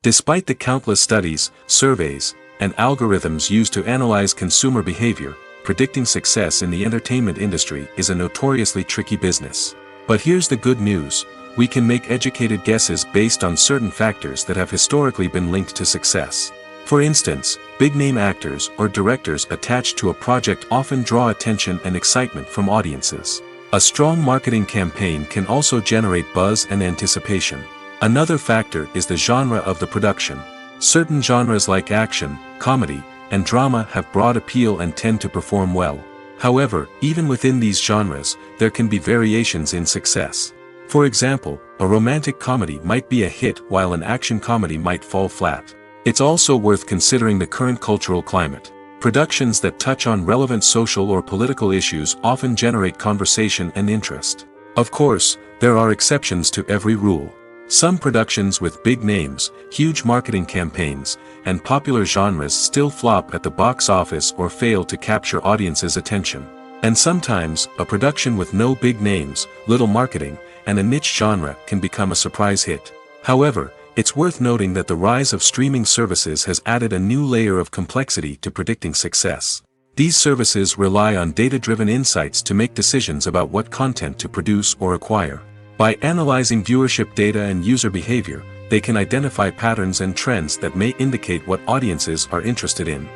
Despite the countless studies, surveys, and algorithms used to analyze consumer behavior, predicting success in the entertainment industry is a notoriously tricky business. But here's the good news: we can make educated guesses based on certain factors that have historically been linked to success. For instance, big-name actors or directors attached to a project often draw attention and excitement from audiences. A strong marketing campaign can also generate buzz and anticipation. Another factor is the genre of the production. Certain genres like action, comedy, and drama have broad appeal and tend to perform well. However, even within these genres, there can be variations in success. For example, a romantic comedy might be a hit while an action comedy might fall flat. It's also worth considering the current cultural climate. Productions that touch on relevant social or political issues often generate conversation and interest. Of course, there are exceptions to every rule. Some productions with big names, huge marketing campaigns, and popular genres still flop at the box office or fail to capture audiences' attention. And sometimes, a production with no big names, little marketing, and a niche genre can become a surprise hit. However, it's worth noting that the rise of streaming services has added a new layer of complexity to predicting success. These services rely on data-driven insights to make decisions about what content to produce or acquire. By analyzing viewership data and user behavior, they can identify patterns and trends that may indicate what audiences are interested in.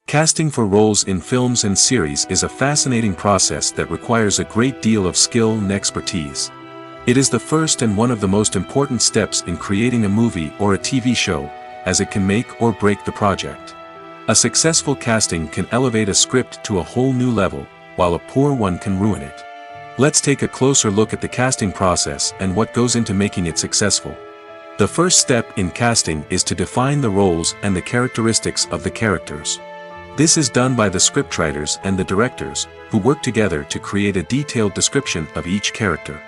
Casting for roles in films and series is a fascinating process that requires a great deal of skill and expertise. It is the first and one of the most important steps in creating a movie or a TV show, as it can make or break the project. A successful casting can elevate a script to a whole new level, while a poor one can ruin it. Let's take a closer look at the casting process and what goes into making it successful. The first step in casting is to define the roles and the characteristics of the characters. This is done by the scriptwriters and the directors, who work together to create a detailed description of each character.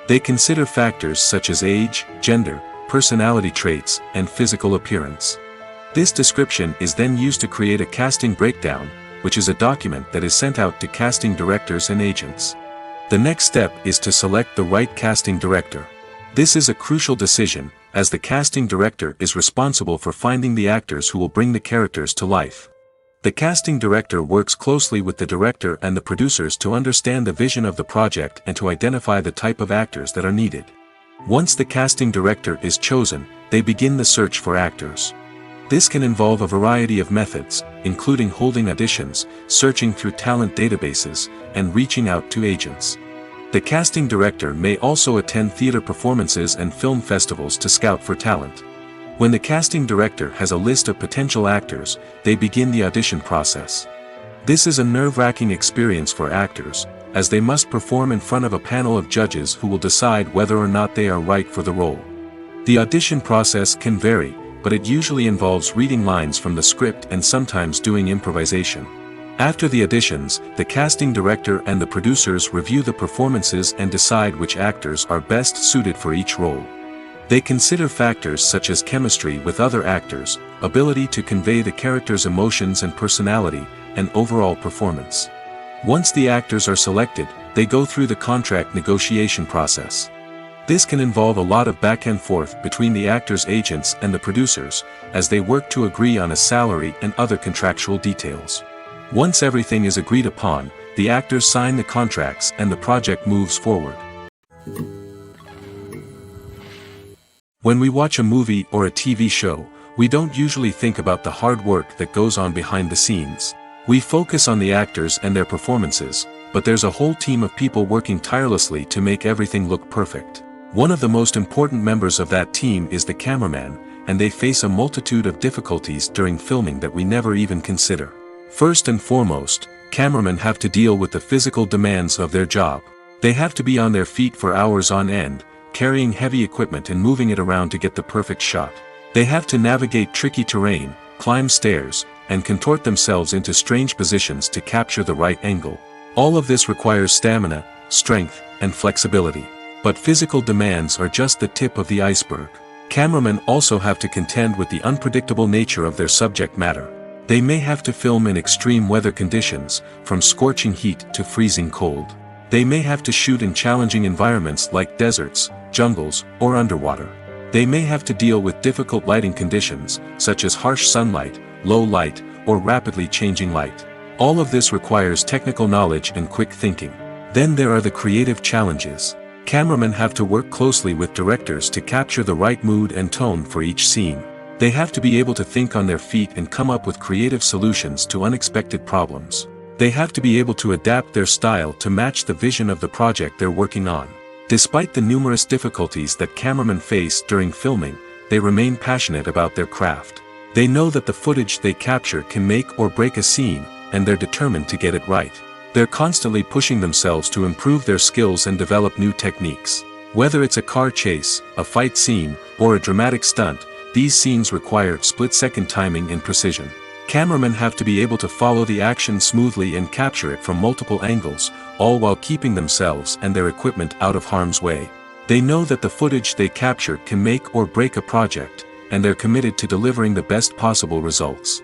They consider factors such as age, gender, personality traits, and physical appearance. This description is then used to create a casting breakdown, which is a document that is sent out to casting directors and agents. The next step is to select the right casting director. This is a crucial decision, as the casting director is responsible for finding the actors who will bring the characters to life. The casting director works closely with the director and the producers to understand the vision of the project and to identify the type of actors that are needed. Once the casting director is chosen, they begin the search for actors. This can involve a variety of methods, including holding auditions, searching through talent databases, and reaching out to agents. The casting director may also attend theater performances and film festivals to scout for talent. When the casting director has a list of potential actors, they begin the audition process. This is a nerve-wracking experience for actors, as they must perform in front of a panel of judges who will decide whether or not they are right for the role. The audition process can vary, but it usually involves reading lines from the script and sometimes doing improvisation. After the auditions, the casting director and the producers review the performances and decide which actors are best suited for each role. They consider factors such as chemistry with other actors, ability to convey the character's emotions and personality, and overall performance. Once the actors are selected, they go through the contract negotiation process. This can involve a lot of back and forth between the actors' agents and the producers, as they work to agree on a salary and other contractual details. Once everything is agreed upon, the actors sign the contracts and the project moves forward. When we watch a movie or a TV show, we don't usually think about the hard work that goes on behind the scenes. We focus on the actors and their performances, but there's a whole team of people working tirelessly to make everything look perfect. One of the most important members of that team is the cameraman, and they face a multitude of difficulties during filming that we never even consider. First and foremost, cameramen have to deal with the physical demands of their job. They have to be on their feet for hours on end, carrying heavy equipment and moving it around to get the perfect shot. They have to navigate tricky terrain, climb stairs, and contort themselves into strange positions to capture the right angle. All of this requires stamina, strength, and flexibility. But physical demands are just the tip of the iceberg. Cameramen also have to contend with the unpredictable nature of their subject matter. They may have to film in extreme weather conditions, from scorching heat to freezing cold. They may have to shoot in challenging environments like deserts, jungles, or underwater. They may have to deal with difficult lighting conditions, such as harsh sunlight, low light, or rapidly changing light. All of this requires technical knowledge and quick thinking. Then there are the creative challenges. Cameramen have to work closely with directors to capture the right mood and tone for each scene. They have to be able to think on their feet and come up with creative solutions to unexpected problems. They have to be able to adapt their style to match the vision of the project they're working on. Despite the numerous difficulties that cameramen face during filming, they remain passionate about their craft. They know that the footage they capture can make or break a scene, and they're determined to get it right. They're constantly pushing themselves to improve their skills and develop new techniques. Whether it's a car chase, a fight scene, or a dramatic stunt, these scenes require split-second timing and precision. Cameramen have to be able to follow the action smoothly and capture it from multiple angles, all while keeping themselves and their equipment out of harm's way. They know that the footage they capture can make or break a project, and they're committed to delivering the best possible results.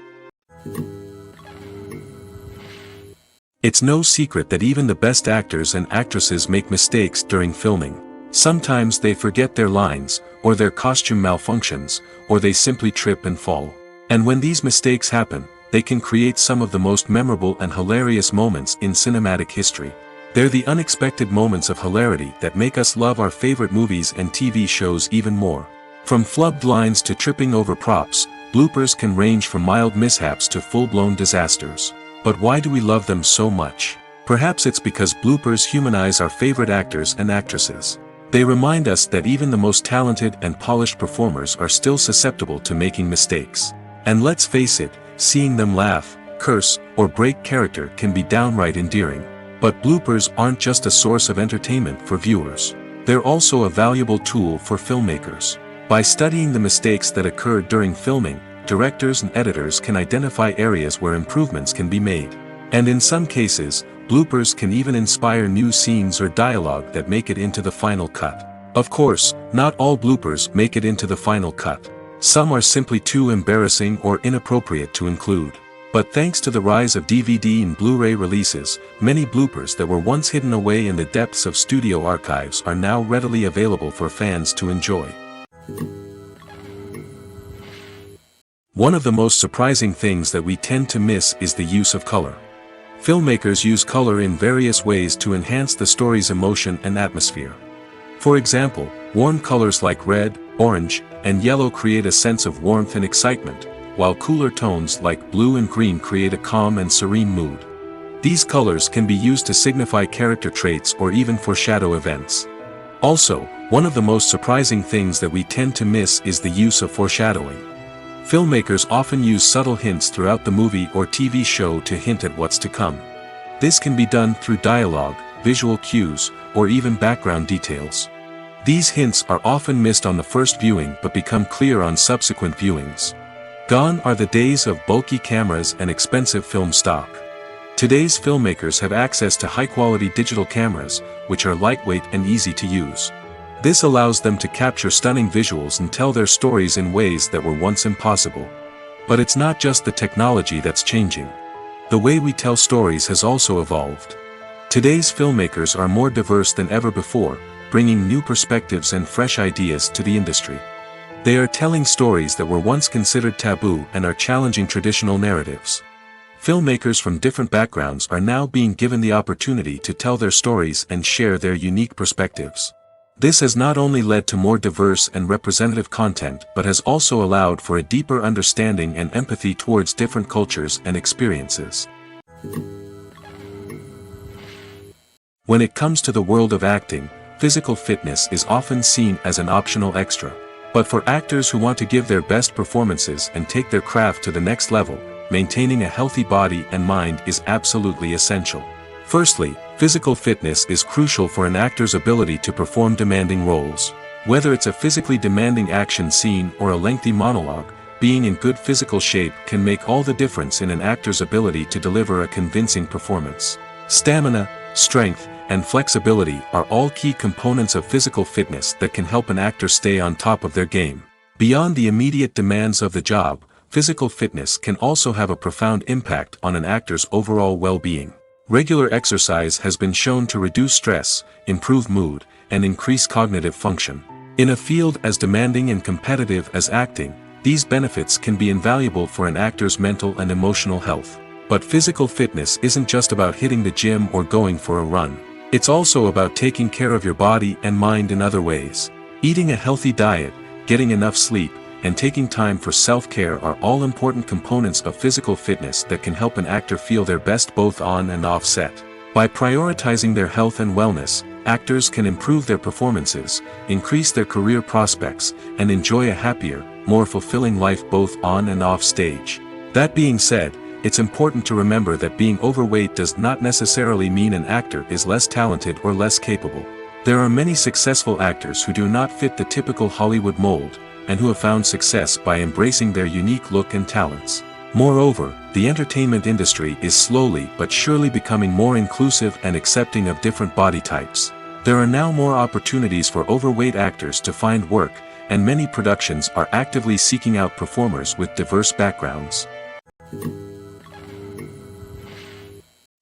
It's no secret that even the best actors and actresses make mistakes during filming. Sometimes they forget their lines, or their costume malfunctions, or they simply trip and fall. And when these mistakes happen, they can create some of the most memorable and hilarious moments in cinematic history. They're the unexpected moments of hilarity that make us love our favorite movies and TV shows even more. From flubbed lines to tripping over props, bloopers can range from mild mishaps to full-blown disasters. But why do we love them so much? Perhaps it's because bloopers humanize our favorite actors and actresses. They remind us that even the most talented and polished performers are still susceptible to making mistakes. And let's face it, seeing them laugh, curse, or break character can be downright endearing. But bloopers aren't just a source of entertainment for viewers. They're also a valuable tool for filmmakers. By studying the mistakes that occur during filming, directors and editors can identify areas where improvements can be made. And in some cases, bloopers can even inspire new scenes or dialogue that make it into the final cut. Of course, not all bloopers make it into the final cut. Some are simply too embarrassing or inappropriate to include. But thanks to the rise of DVD and Blu-ray releases, many bloopers that were once hidden away in the depths of studio archives are now readily available for fans to enjoy. One of the most surprising things that we tend to miss is the use of color. Filmmakers use color in various ways to enhance the story's emotion and atmosphere. For example, warm colors like red, orange, and yellow create a sense of warmth and excitement, while cooler tones like blue and green create a calm and serene mood. These colors can be used to signify character traits or even foreshadow events. Also, one of the most surprising things that we tend to miss is the use of foreshadowing. Filmmakers often use subtle hints throughout the movie or TV show to hint at what's to come. This can be done through dialogue, visual cues, or even background details. These hints are often missed on the first viewing but become clear on subsequent viewings. Gone are the days of bulky cameras and expensive film stock. Today's filmmakers have access to high-quality digital cameras, which are lightweight and easy to use. This allows them to capture stunning visuals and tell their stories in ways that were once impossible. But it's not just the technology that's changing. The way we tell stories has also evolved. Today's filmmakers are more diverse than ever before, bringing new perspectives and fresh ideas to the industry. They are telling stories that were once considered taboo and are challenging traditional narratives. Filmmakers from different backgrounds are now being given the opportunity to tell their stories and share their unique perspectives. This has not only led to more diverse and representative content but has also allowed for a deeper understanding and empathy towards different cultures and experiences. When it comes to the world of acting, physical fitness is often seen as an optional extra. But for actors who want to give their best performances and take their craft to the next level, maintaining a healthy body and mind is absolutely essential. Firstly, physical fitness is crucial for an actor's ability to perform demanding roles. Whether it's a physically demanding action scene or a lengthy monologue, being in good physical shape can make all the difference in an actor's ability to deliver a convincing performance. Stamina, strength, and flexibility are all key components of physical fitness that can help an actor stay on top of their game. Beyond the immediate demands of the job, physical fitness can also have a profound impact on an actor's overall well-being. Regular exercise has been shown to reduce stress, improve mood, and increase cognitive function. In a field as demanding and competitive as acting, these benefits can be invaluable for an actor's mental and emotional health. But physical fitness isn't just about hitting the gym or going for a run. It's also about taking care of your body and mind in other ways. Eating a healthy diet, getting enough sleep, and taking time for self-care are all important components of physical fitness that can help an actor feel their best both on and off set. By prioritizing their health and wellness, actors can improve their performances, increase their career prospects, and enjoy a happier, more fulfilling life both on and off stage. That being said, it's important to remember that being overweight does not necessarily mean an actor is less talented or less capable. There are many successful actors who do not fit the typical Hollywood mold, and who have found success by embracing their unique look and talents. Moreover, the entertainment industry is slowly but surely becoming more inclusive and accepting of different body types. There are now more opportunities for overweight actors to find work, and many productions are actively seeking out performers with diverse backgrounds.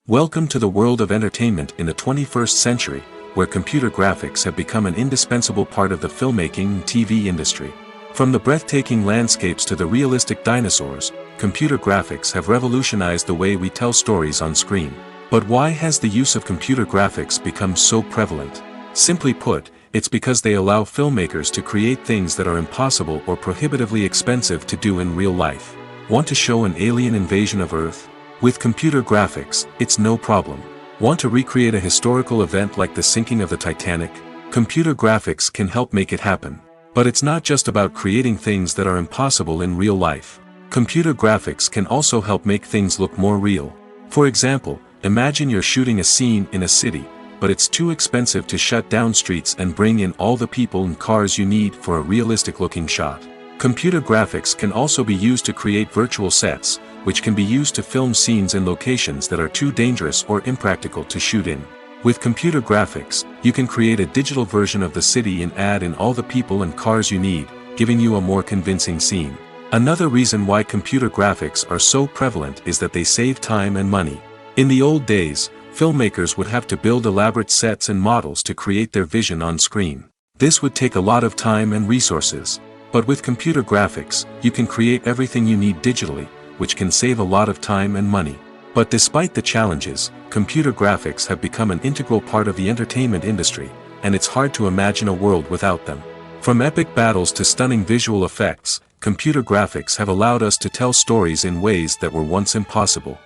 Welcome to the world of entertainment in the 21st century, where computer graphics have become an indispensable part of the filmmaking and TV industry. From the breathtaking landscapes to the realistic dinosaurs, computer graphics have revolutionized the way we tell stories on screen. But why has the use of computer graphics become so prevalent? Simply put, it's because they allow filmmakers to create things that are impossible or prohibitively expensive to do in real life. Want to show an alien invasion of Earth? With computer graphics, it's no problem. Want to recreate a historical event like the sinking of the Titanic? Computer graphics can help make it happen. But it's not just about creating things that are impossible in real life. Computer graphics can also help make things look more real. For example, imagine you're shooting a scene in a city, but it's too expensive to shut down streets and bring in all the people and cars you need for a realistic-looking shot. Computer graphics can also be used to create virtual sets, which can be used to film scenes in locations that are too dangerous or impractical to shoot in. With computer graphics, you can create a digital version of the city and add in all the people and cars you need, giving you a more convincing scene. Another reason why computer graphics are so prevalent is that they save time and money. In the old days, filmmakers would have to build elaborate sets and models to create their vision on screen. This would take a lot of time and resources. But with computer graphics, you can create everything you need digitally, which can save a lot of time and money. But despite the challenges, computer graphics have become an integral part of the entertainment industry, and it's hard to imagine a world without them. From epic battles to stunning visual effects, computer graphics have allowed us to tell stories in ways that were once impossible.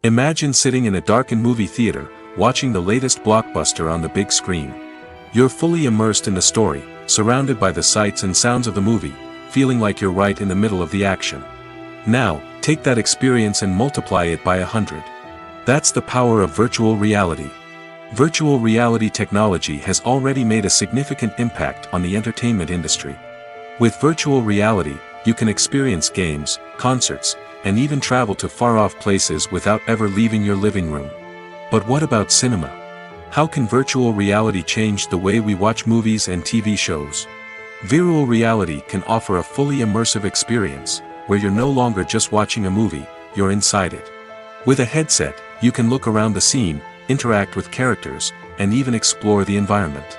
Imagine sitting in a darkened movie theater, watching the latest blockbuster on the big screen. You're fully immersed in the story, surrounded by the sights and sounds of the movie, feeling like you're right in the middle of the action. Now, take that experience and multiply it by 100. That's the power of virtual reality. Virtual reality technology has already made a significant impact on the entertainment industry. With virtual reality, you can experience games, concerts, and even travel to far-off places without ever leaving your living room. But what about cinema? How can virtual reality change the way we watch movies and TV shows? Virtual reality can offer a fully immersive experience, where you're no longer just watching a movie, you're inside it. With a headset, you can look around the scene, interact with characters, and even explore the environment.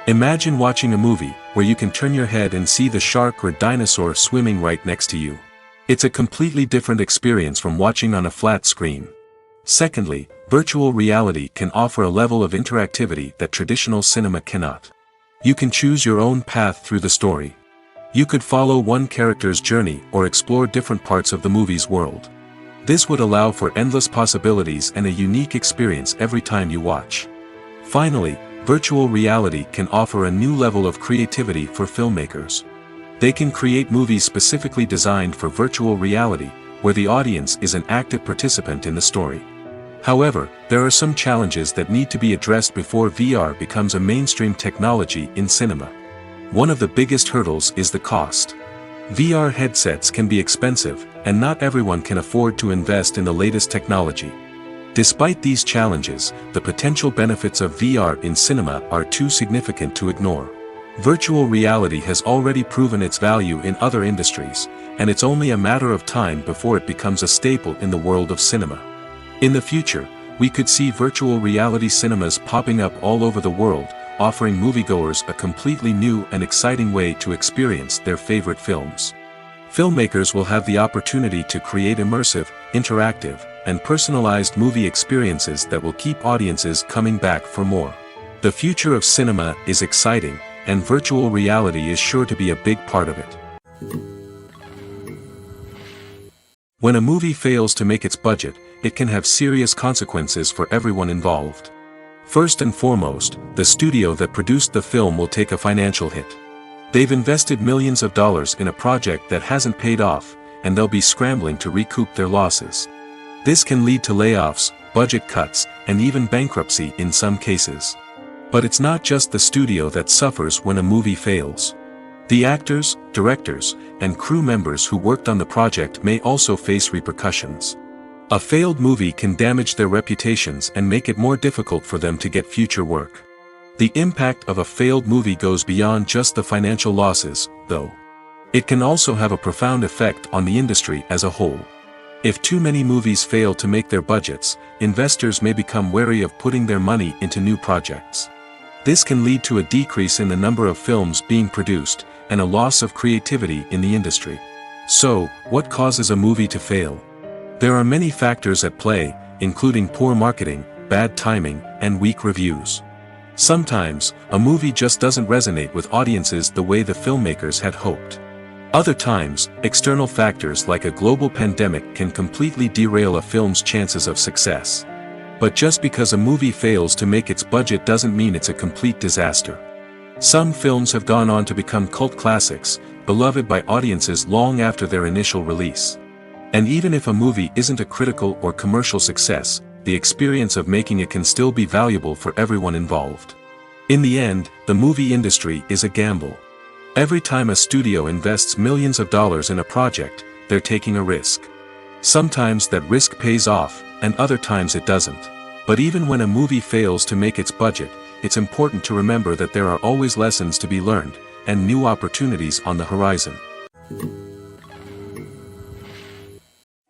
Imagine watching a movie where you can turn your head and see the shark or dinosaur swimming right next to you. It's a completely different experience from watching on a flat screen. Secondly, virtual reality can offer a level of interactivity that traditional cinema cannot. You can choose your own path through the story. You could follow one character's journey or explore different parts of the movie's world. This would allow for endless possibilities and a unique experience every time you watch. Finally, virtual reality can offer a new level of creativity for filmmakers. They can create movies specifically designed for virtual reality, where the audience is an active participant in the story. However, there are some challenges that need to be addressed before VR becomes a mainstream technology in cinema. One of the biggest hurdles is the cost. VR headsets can be expensive, and not everyone can afford to invest in the latest technology. Despite these challenges, the potential benefits of VR in cinema are too significant to ignore. Virtual reality has already proven its value in other industries, and it's only a matter of time before it becomes a staple in the world of cinema. In the future, we could see virtual reality cinemas popping up all over the world, offering moviegoers a completely new and exciting way to experience their favorite films. Filmmakers will have the opportunity to create immersive, interactive, and personalized movie experiences that will keep audiences coming back for more. The future of cinema is exciting, and virtual reality is sure to be a big part of it. When a movie fails to make its budget, it can have serious consequences for everyone involved. First and foremost, the studio that produced the film will take a financial hit. They've invested millions of dollars in a project that hasn't paid off, and they'll be scrambling to recoup their losses. This can lead to layoffs, budget cuts, and even bankruptcy in some cases. But it's not just the studio that suffers when a movie fails. The actors, directors, and crew members who worked on the project may also face repercussions. A failed movie can damage their reputations and make it more difficult for them to get future work. The impact of a failed movie goes beyond just the financial losses, though. It can also have a profound effect on the industry as a whole. If too many movies fail to make their budgets, investors may become wary of putting their money into new projects. This can lead to a decrease in the number of films being produced, and a loss of creativity in the industry. So, what causes a movie to fail? There are many factors at play, including poor marketing, bad timing, and weak reviews. Sometimes, a movie just doesn't resonate with audiences the way the filmmakers had hoped. Other times, external factors like a global pandemic can completely derail a film's chances of success. But just because a movie fails to make its budget doesn't mean it's a complete disaster. Some films have gone on to become cult classics, beloved by audiences long after their initial release. And even if a movie isn't a critical or commercial success, the experience of making it can still be valuable for everyone involved. In the end, the movie industry is a gamble. Every time a studio invests millions of dollars in a project, they're taking a risk. Sometimes that risk pays off, and other times it doesn't. But even when a movie fails to make its budget, it's important to remember that there are always lessons to be learned, and new opportunities on the horizon.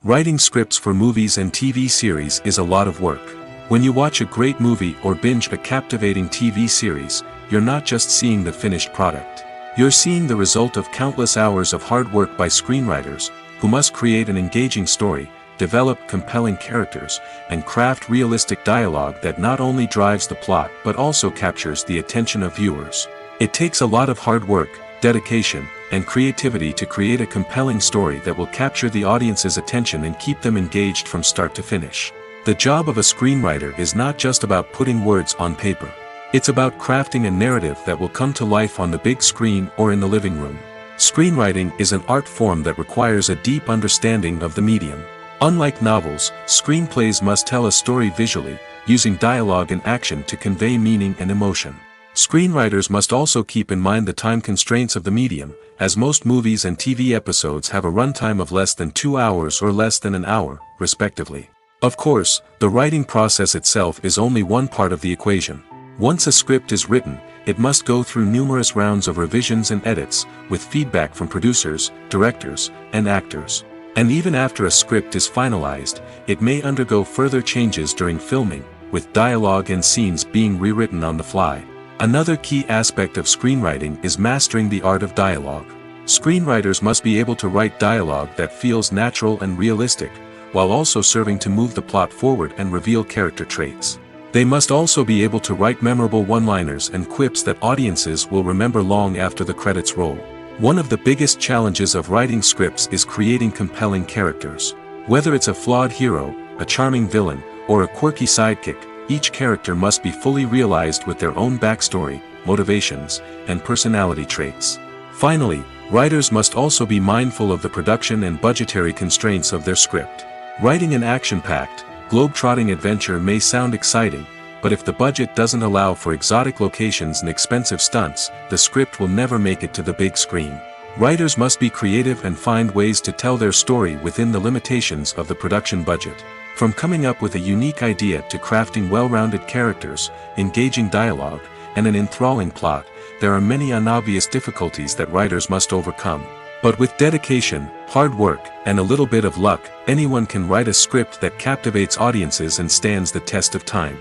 Writing scripts for movies and TV series is a lot of work. When you watch a great movie or binge a captivating TV series, you're not just seeing the finished product. You're seeing the result of countless hours of hard work by screenwriters, who must create an engaging story, develop compelling characters, and craft realistic dialogue that not only drives the plot but also captures the attention of viewers. It takes a lot of hard work, dedication, and creativity to create a compelling story that will capture the audience's attention and keep them engaged from start to finish. The job of a screenwriter is not just about putting words on paper. It's about crafting a narrative that will come to life on the big screen or in the living room. Screenwriting is an art form that requires a deep understanding of the medium. Unlike novels, screenplays must tell a story visually, using dialogue and action to convey meaning and emotion. Screenwriters must also keep in mind the time constraints of the medium, as most movies and TV episodes have a runtime of less than 2 hours or less than an hour, respectively. Of course, the writing process itself is only one part of the equation. Once a script is written, it must go through numerous rounds of revisions and edits, with feedback from producers, directors, and actors. And even after a script is finalized, it may undergo further changes during filming, with dialogue and scenes being rewritten on the fly. Another key aspect of screenwriting is mastering the art of dialogue. Screenwriters must be able to write dialogue that feels natural and realistic, while also serving to move the plot forward and reveal character traits. They must also be able to write memorable one-liners and quips that audiences will remember long after the credits roll. One of the biggest challenges of writing scripts is creating compelling characters. Whether it's a flawed hero, a charming villain, or a quirky sidekick, each character must be fully realized with their own backstory, motivations, and personality traits. Finally, writers must also be mindful of the production and budgetary constraints of their script. Writing an action-packed, globe-trotting adventure may sound exciting, but if the budget doesn't allow for exotic locations and expensive stunts, the script will never make it to the big screen. Writers must be creative and find ways to tell their story within the limitations of the production budget. From coming up with a unique idea to crafting well-rounded characters, engaging dialogue, and an enthralling plot, there are many unobvious difficulties that writers must overcome. But with dedication, hard work, and a little bit of luck, anyone can write a script that captivates audiences and stands the test of time.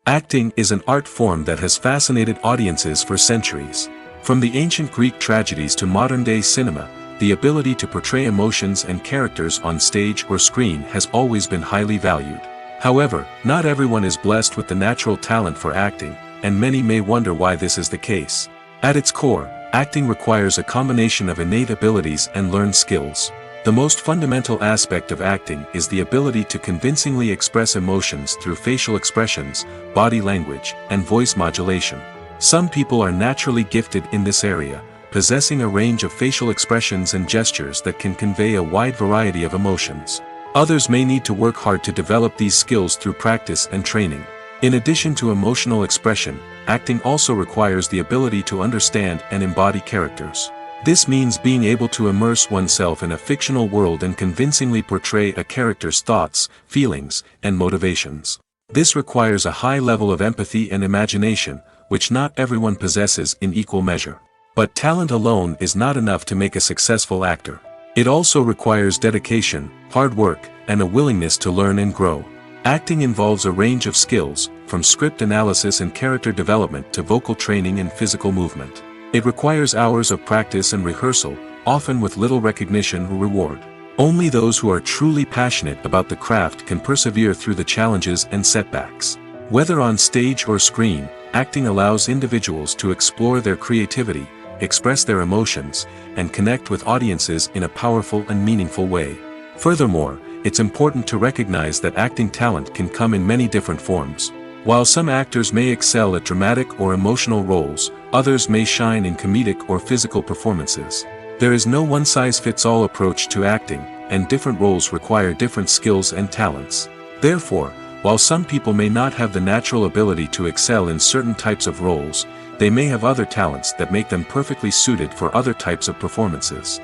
Acting is an art form that has fascinated audiences for centuries. From the ancient Greek tragedies to modern-day cinema, the ability to portray emotions and characters on stage or screen has always been highly valued. However, not everyone is blessed with the natural talent for acting, and many may wonder why this is the case. At its core, acting requires a combination of innate abilities and learned skills. The most fundamental aspect of acting is the ability to convincingly express emotions through facial expressions, body language, and voice modulation. Some people are naturally gifted in this area, possessing a range of facial expressions and gestures that can convey a wide variety of emotions. Others may need to work hard to develop these skills through practice and training. In addition to emotional expression, acting also requires the ability to understand and embody characters. This means being able to immerse oneself in a fictional world and convincingly portray a character's thoughts, feelings, and motivations. This requires a high level of empathy and imagination, which not everyone possesses in equal measure. But talent alone is not enough to make a successful actor. It also requires dedication, hard work, and a willingness to learn and grow. Acting involves a range of skills, from script analysis and character development to vocal training and physical movement. It requires hours of practice and rehearsal, often with little recognition or reward. Only those who are truly passionate about the craft can persevere through the challenges and setbacks. Whether on stage or screen, acting allows individuals to explore their creativity, express their emotions, and connect with audiences in a powerful and meaningful way. Furthermore, it's important to recognize that acting talent can come in many different forms. While some actors may excel at dramatic or emotional roles, others may shine in comedic or physical performances. There is no one-size-fits-all approach to acting, and different roles require different skills and talents. Therefore, while some people may not have the natural ability to excel in certain types of roles, they may have other talents that make them perfectly suited for other types of performances.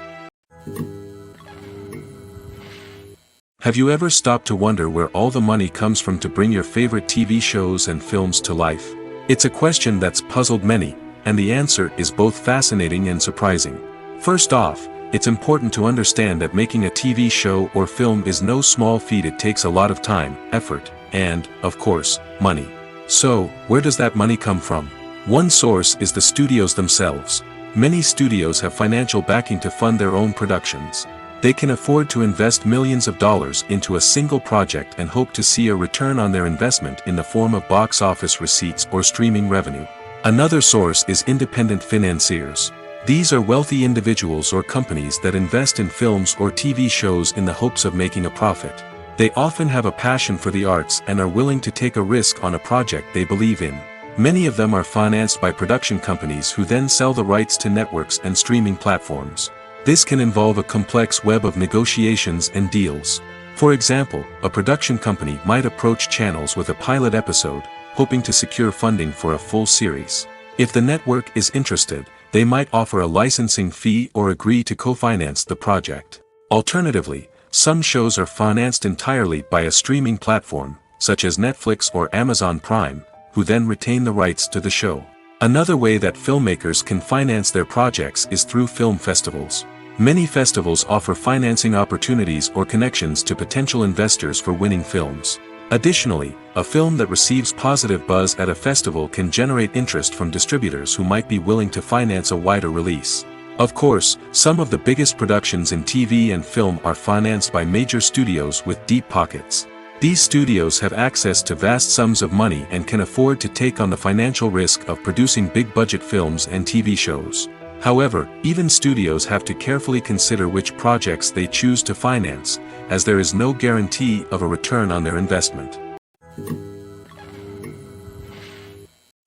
Have you ever stopped to wonder where all the money comes from to bring your favorite TV shows and films to life? It's a question that's puzzled many, and the answer is both fascinating and surprising. First off, it's important to understand that making a TV show or film is no small feat. It takes a lot of time, effort, and, of course, money. So, where does that money come from? One source is the studios themselves. Many studios have financial backing to fund their own productions. They can afford to invest millions of dollars into a single project and hope to see a return on their investment in the form of box office receipts or streaming revenue. Another source is independent financiers. These are wealthy individuals or companies that invest in films or TV shows in the hopes of making a profit. They often have a passion for the arts and are willing to take a risk on a project they believe in. Many of them are financed by production companies who then sell the rights to networks and streaming platforms. This can involve a complex web of negotiations and deals. For example, a production company might approach channels with a pilot episode, hoping to secure funding for a full series. If the network is interested, they might offer a licensing fee or agree to co-finance the project. Alternatively, some shows are financed entirely by a streaming platform, such as Netflix or Amazon Prime, who then retain the rights to the show. Another way that filmmakers can finance their projects is through film festivals. Many festivals offer financing opportunities or connections to potential investors for winning films. Additionally, a film that receives positive buzz at a festival can generate interest from distributors who might be willing to finance a wider release. Of course, some of the biggest productions in TV and film are financed by major studios with deep pockets. These studios have access to vast sums of money and can afford to take on the financial risk of producing big-budget films and TV shows. However, even studios have to carefully consider which projects they choose to finance, as there is no guarantee of a return on their investment.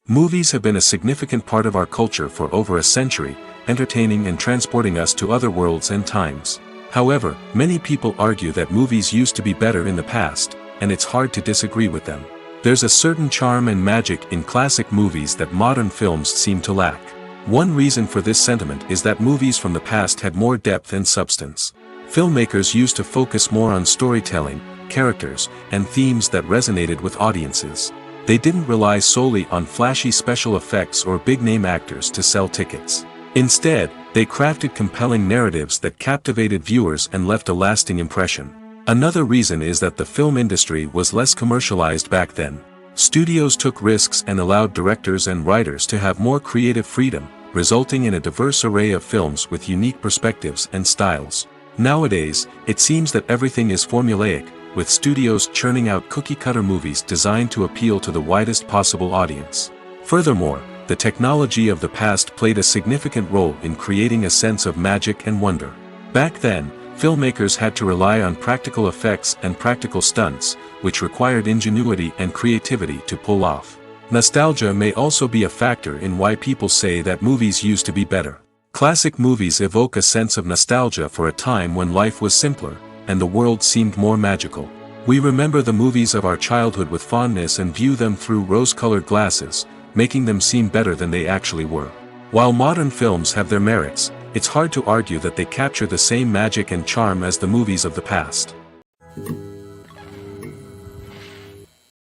Movies have been a significant part of our culture for over a century, entertaining and transporting us to other worlds and times. However, many people argue that movies used to be better in the past, and it's hard to disagree with them. There's a certain charm and magic in classic movies that modern films seem to lack. One reason for this sentiment is that movies from the past had more depth and substance. Filmmakers used to focus more on storytelling, characters, and themes that resonated with audiences. They didn't rely solely on flashy special effects or big-name actors to sell tickets. Instead, they crafted compelling narratives that captivated viewers and left a lasting impression. Another reason is that the film industry was less commercialized back then. Studios took risks and allowed directors and writers to have more creative freedom, resulting in a diverse array of films with unique perspectives and styles. Nowadays, it seems that everything is formulaic, with studios churning out cookie-cutter movies designed to appeal to the widest possible audience. Furthermore, the technology of the past played a significant role in creating a sense of magic and wonder. Back then, filmmakers had to rely on practical effects and practical stunts, which required ingenuity and creativity to pull off. Nostalgia may also be a factor in why people say that movies used to be better. Classic movies evoke a sense of nostalgia for a time when life was simpler, and the world seemed more magical. We remember the movies of our childhood with fondness and view them through rose-colored glasses, making them seem better than they actually were. While modern films have their merits, it's hard to argue that they capture the same magic and charm as the movies of the past.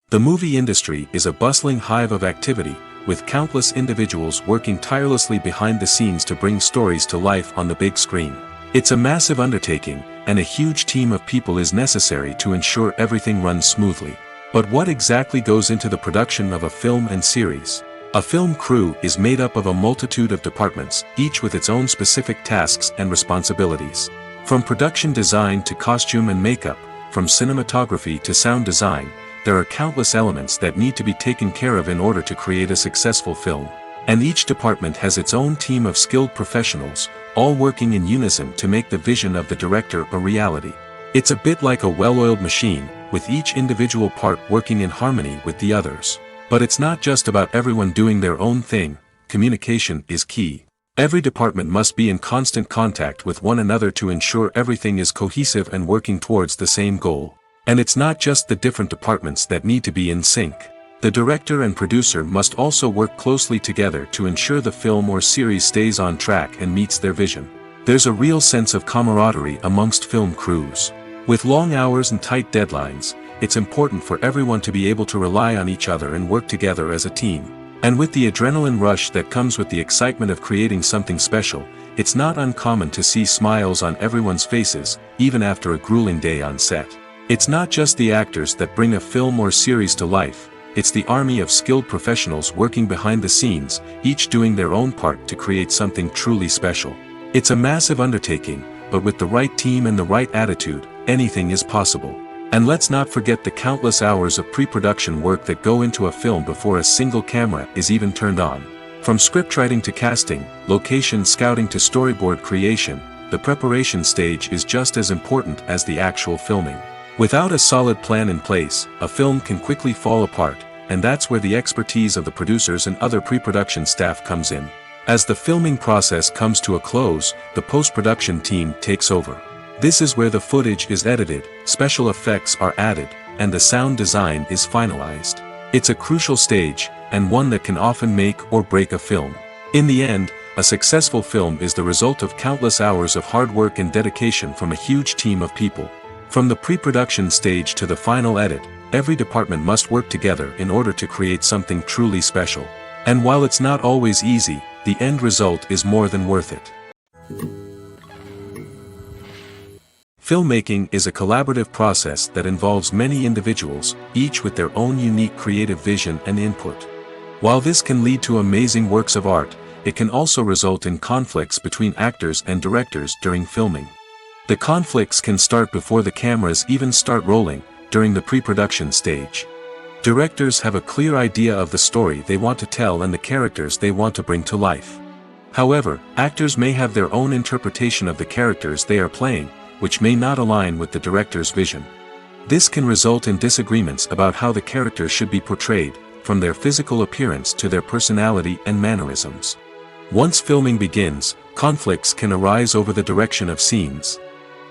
The movie industry is a bustling hive of activity, with countless individuals working tirelessly behind the scenes to bring stories to life on the big screen. It's a massive undertaking, and a huge team of people is necessary to ensure everything runs smoothly. But what exactly goes into the production of a film and series? A film crew is made up of a multitude of departments, each with its own specific tasks and responsibilities. From production design to costume and makeup, from cinematography to sound design, there are countless elements that need to be taken care of in order to create a successful film. And each department has its own team of skilled professionals, all working in unison to make the vision of the director a reality. It's a bit like a well-oiled machine, with each individual part working in harmony with the others. But it's not just about everyone doing their own thing. Communication is key. Every department must be in constant contact with one another to ensure everything is cohesive and working towards the same goal. And it's not just the different departments that need to be in sync. The director and producer must also work closely together to ensure the film or series stays on track and meets their vision. There's a real sense of camaraderie amongst film crews. With long hours and tight deadlines, it's important for everyone to be able to rely on each other and work together as a team. And with the adrenaline rush that comes with the excitement of creating something special, it's not uncommon to see smiles on everyone's faces, even after a grueling day on set. It's not just the actors that bring a film or series to life, it's the army of skilled professionals working behind the scenes, each doing their own part to create something truly special. It's a massive undertaking, but with the right team and the right attitude, anything is possible. And let's not forget the countless hours of pre-production work that go into a film before a single camera is even turned on. From scriptwriting to casting, location scouting to storyboard creation, the preparation stage is just as important as the actual filming. Without a solid plan in place, a film can quickly fall apart, and that's where the expertise of the producers and other pre-production staff comes in. As the filming process comes to a close, the post-production team takes over. This is where the footage is edited, special effects are added, and the sound design is finalized. It's a crucial stage, and one that can often make or break a film. In the end, a successful film is the result of countless hours of hard work and dedication from a huge team of people. From the pre-production stage to the final edit, every department must work together in order to create something truly special. And while it's not always easy, the end result is more than worth it. Filmmaking is a collaborative process that involves many individuals, each with their own unique creative vision and input. While this can lead to amazing works of art, it can also result in conflicts between actors and directors during filming. The conflicts can start before the cameras even start rolling, during the pre-production stage. Directors have a clear idea of the story they want to tell and the characters they want to bring to life. However, actors may have their own interpretation of the characters they are playing, which may not align with the director's vision. This can result in disagreements about how the characters should be portrayed, from their physical appearance to their personality and mannerisms. Once filming begins, conflicts can arise over the direction of scenes.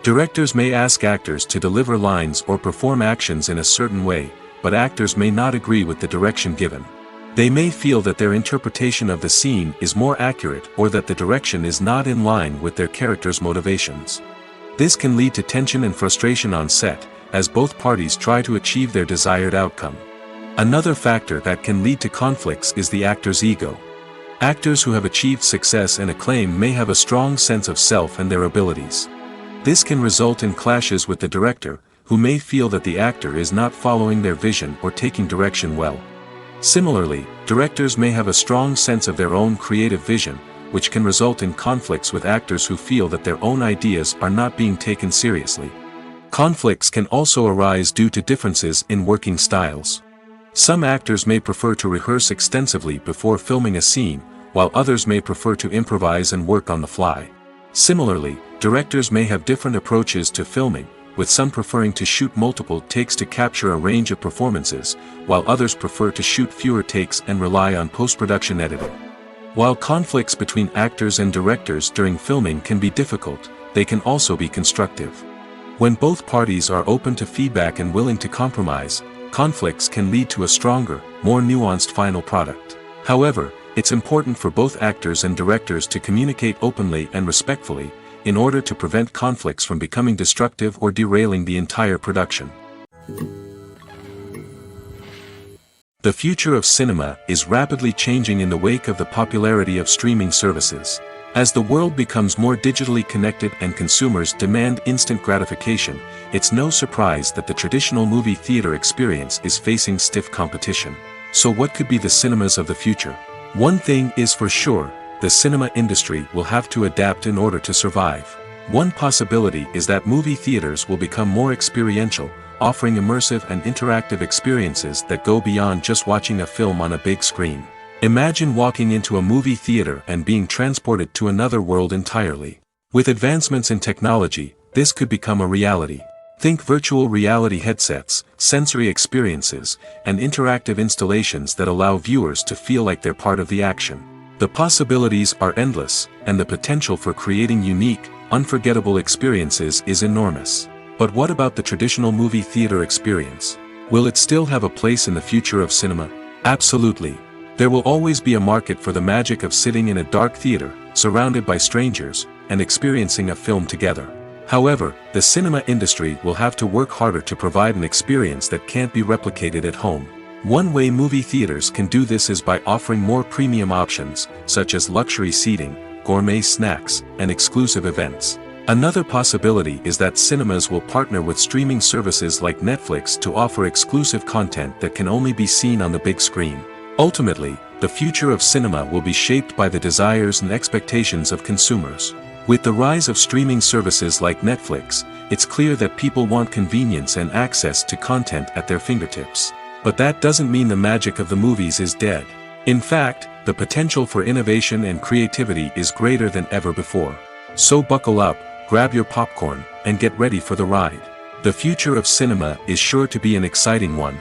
Directors may ask actors to deliver lines or perform actions in a certain way, but actors may not agree with the direction given. They may feel that their interpretation of the scene is more accurate or that the direction is not in line with their character's motivations. This can lead to tension and frustration on set, as both parties try to achieve their desired outcome. Another factor that can lead to conflicts is the actor's ego. Actors who have achieved success and acclaim may have a strong sense of self and their abilities. This can result in clashes with the director, who may feel that the actor is not following their vision or taking direction well. Similarly, directors may have a strong sense of their own creative vision, which can result in conflicts with actors who feel that their own ideas are not being taken seriously. Conflicts can also arise due to differences in working styles. Some actors may prefer to rehearse extensively before filming a scene, while others may prefer to improvise and work on the fly. Similarly, directors may have different approaches to filming, with some preferring to shoot multiple takes to capture a range of performances, while others prefer to shoot fewer takes and rely on post-production editing. While conflicts between actors and directors during filming can be difficult, they can also be constructive. When both parties are open to feedback and willing to compromise, conflicts can lead to a stronger, more nuanced final product. However, it's important for both actors and directors to communicate openly and respectfully, in order to prevent conflicts from becoming destructive or derailing the entire production. The future of cinema is rapidly changing in the wake of the popularity of streaming services. As the world becomes more digitally connected and consumers demand instant gratification, it's no surprise that the traditional movie theater experience is facing stiff competition. So what could be the cinemas of the future? One thing is for sure, the cinema industry will have to adapt in order to survive. One possibility is that movie theaters will become more experiential, offering immersive and interactive experiences that go beyond just watching a film on a big screen. Imagine walking into a movie theater and being transported to another world entirely. With advancements in technology, this could become a reality. Think virtual reality headsets, sensory experiences, and interactive installations that allow viewers to feel like they're part of the action. The possibilities are endless, and the potential for creating unique, unforgettable experiences is enormous. But what about the traditional movie theater experience? Will it still have a place in the future of cinema? Absolutely. There will always be a market for the magic of sitting in a dark theater, surrounded by strangers, and experiencing a film together. However, the cinema industry will have to work harder to provide an experience that can't be replicated at home. One way movie theaters can do this is by offering more premium options, such as luxury seating, gourmet snacks, and exclusive events. Another possibility is that cinemas will partner with streaming services like Netflix to offer exclusive content that can only be seen on the big screen. Ultimately, the future of cinema will be shaped by the desires and expectations of consumers. With the rise of streaming services like Netflix, it's clear that people want convenience and access to content at their fingertips. But that doesn't mean the magic of the movies is dead. In fact, the potential for innovation and creativity is greater than ever before. So buckle up, grab your popcorn, and get ready for the ride. The future of cinema is sure to be an exciting one.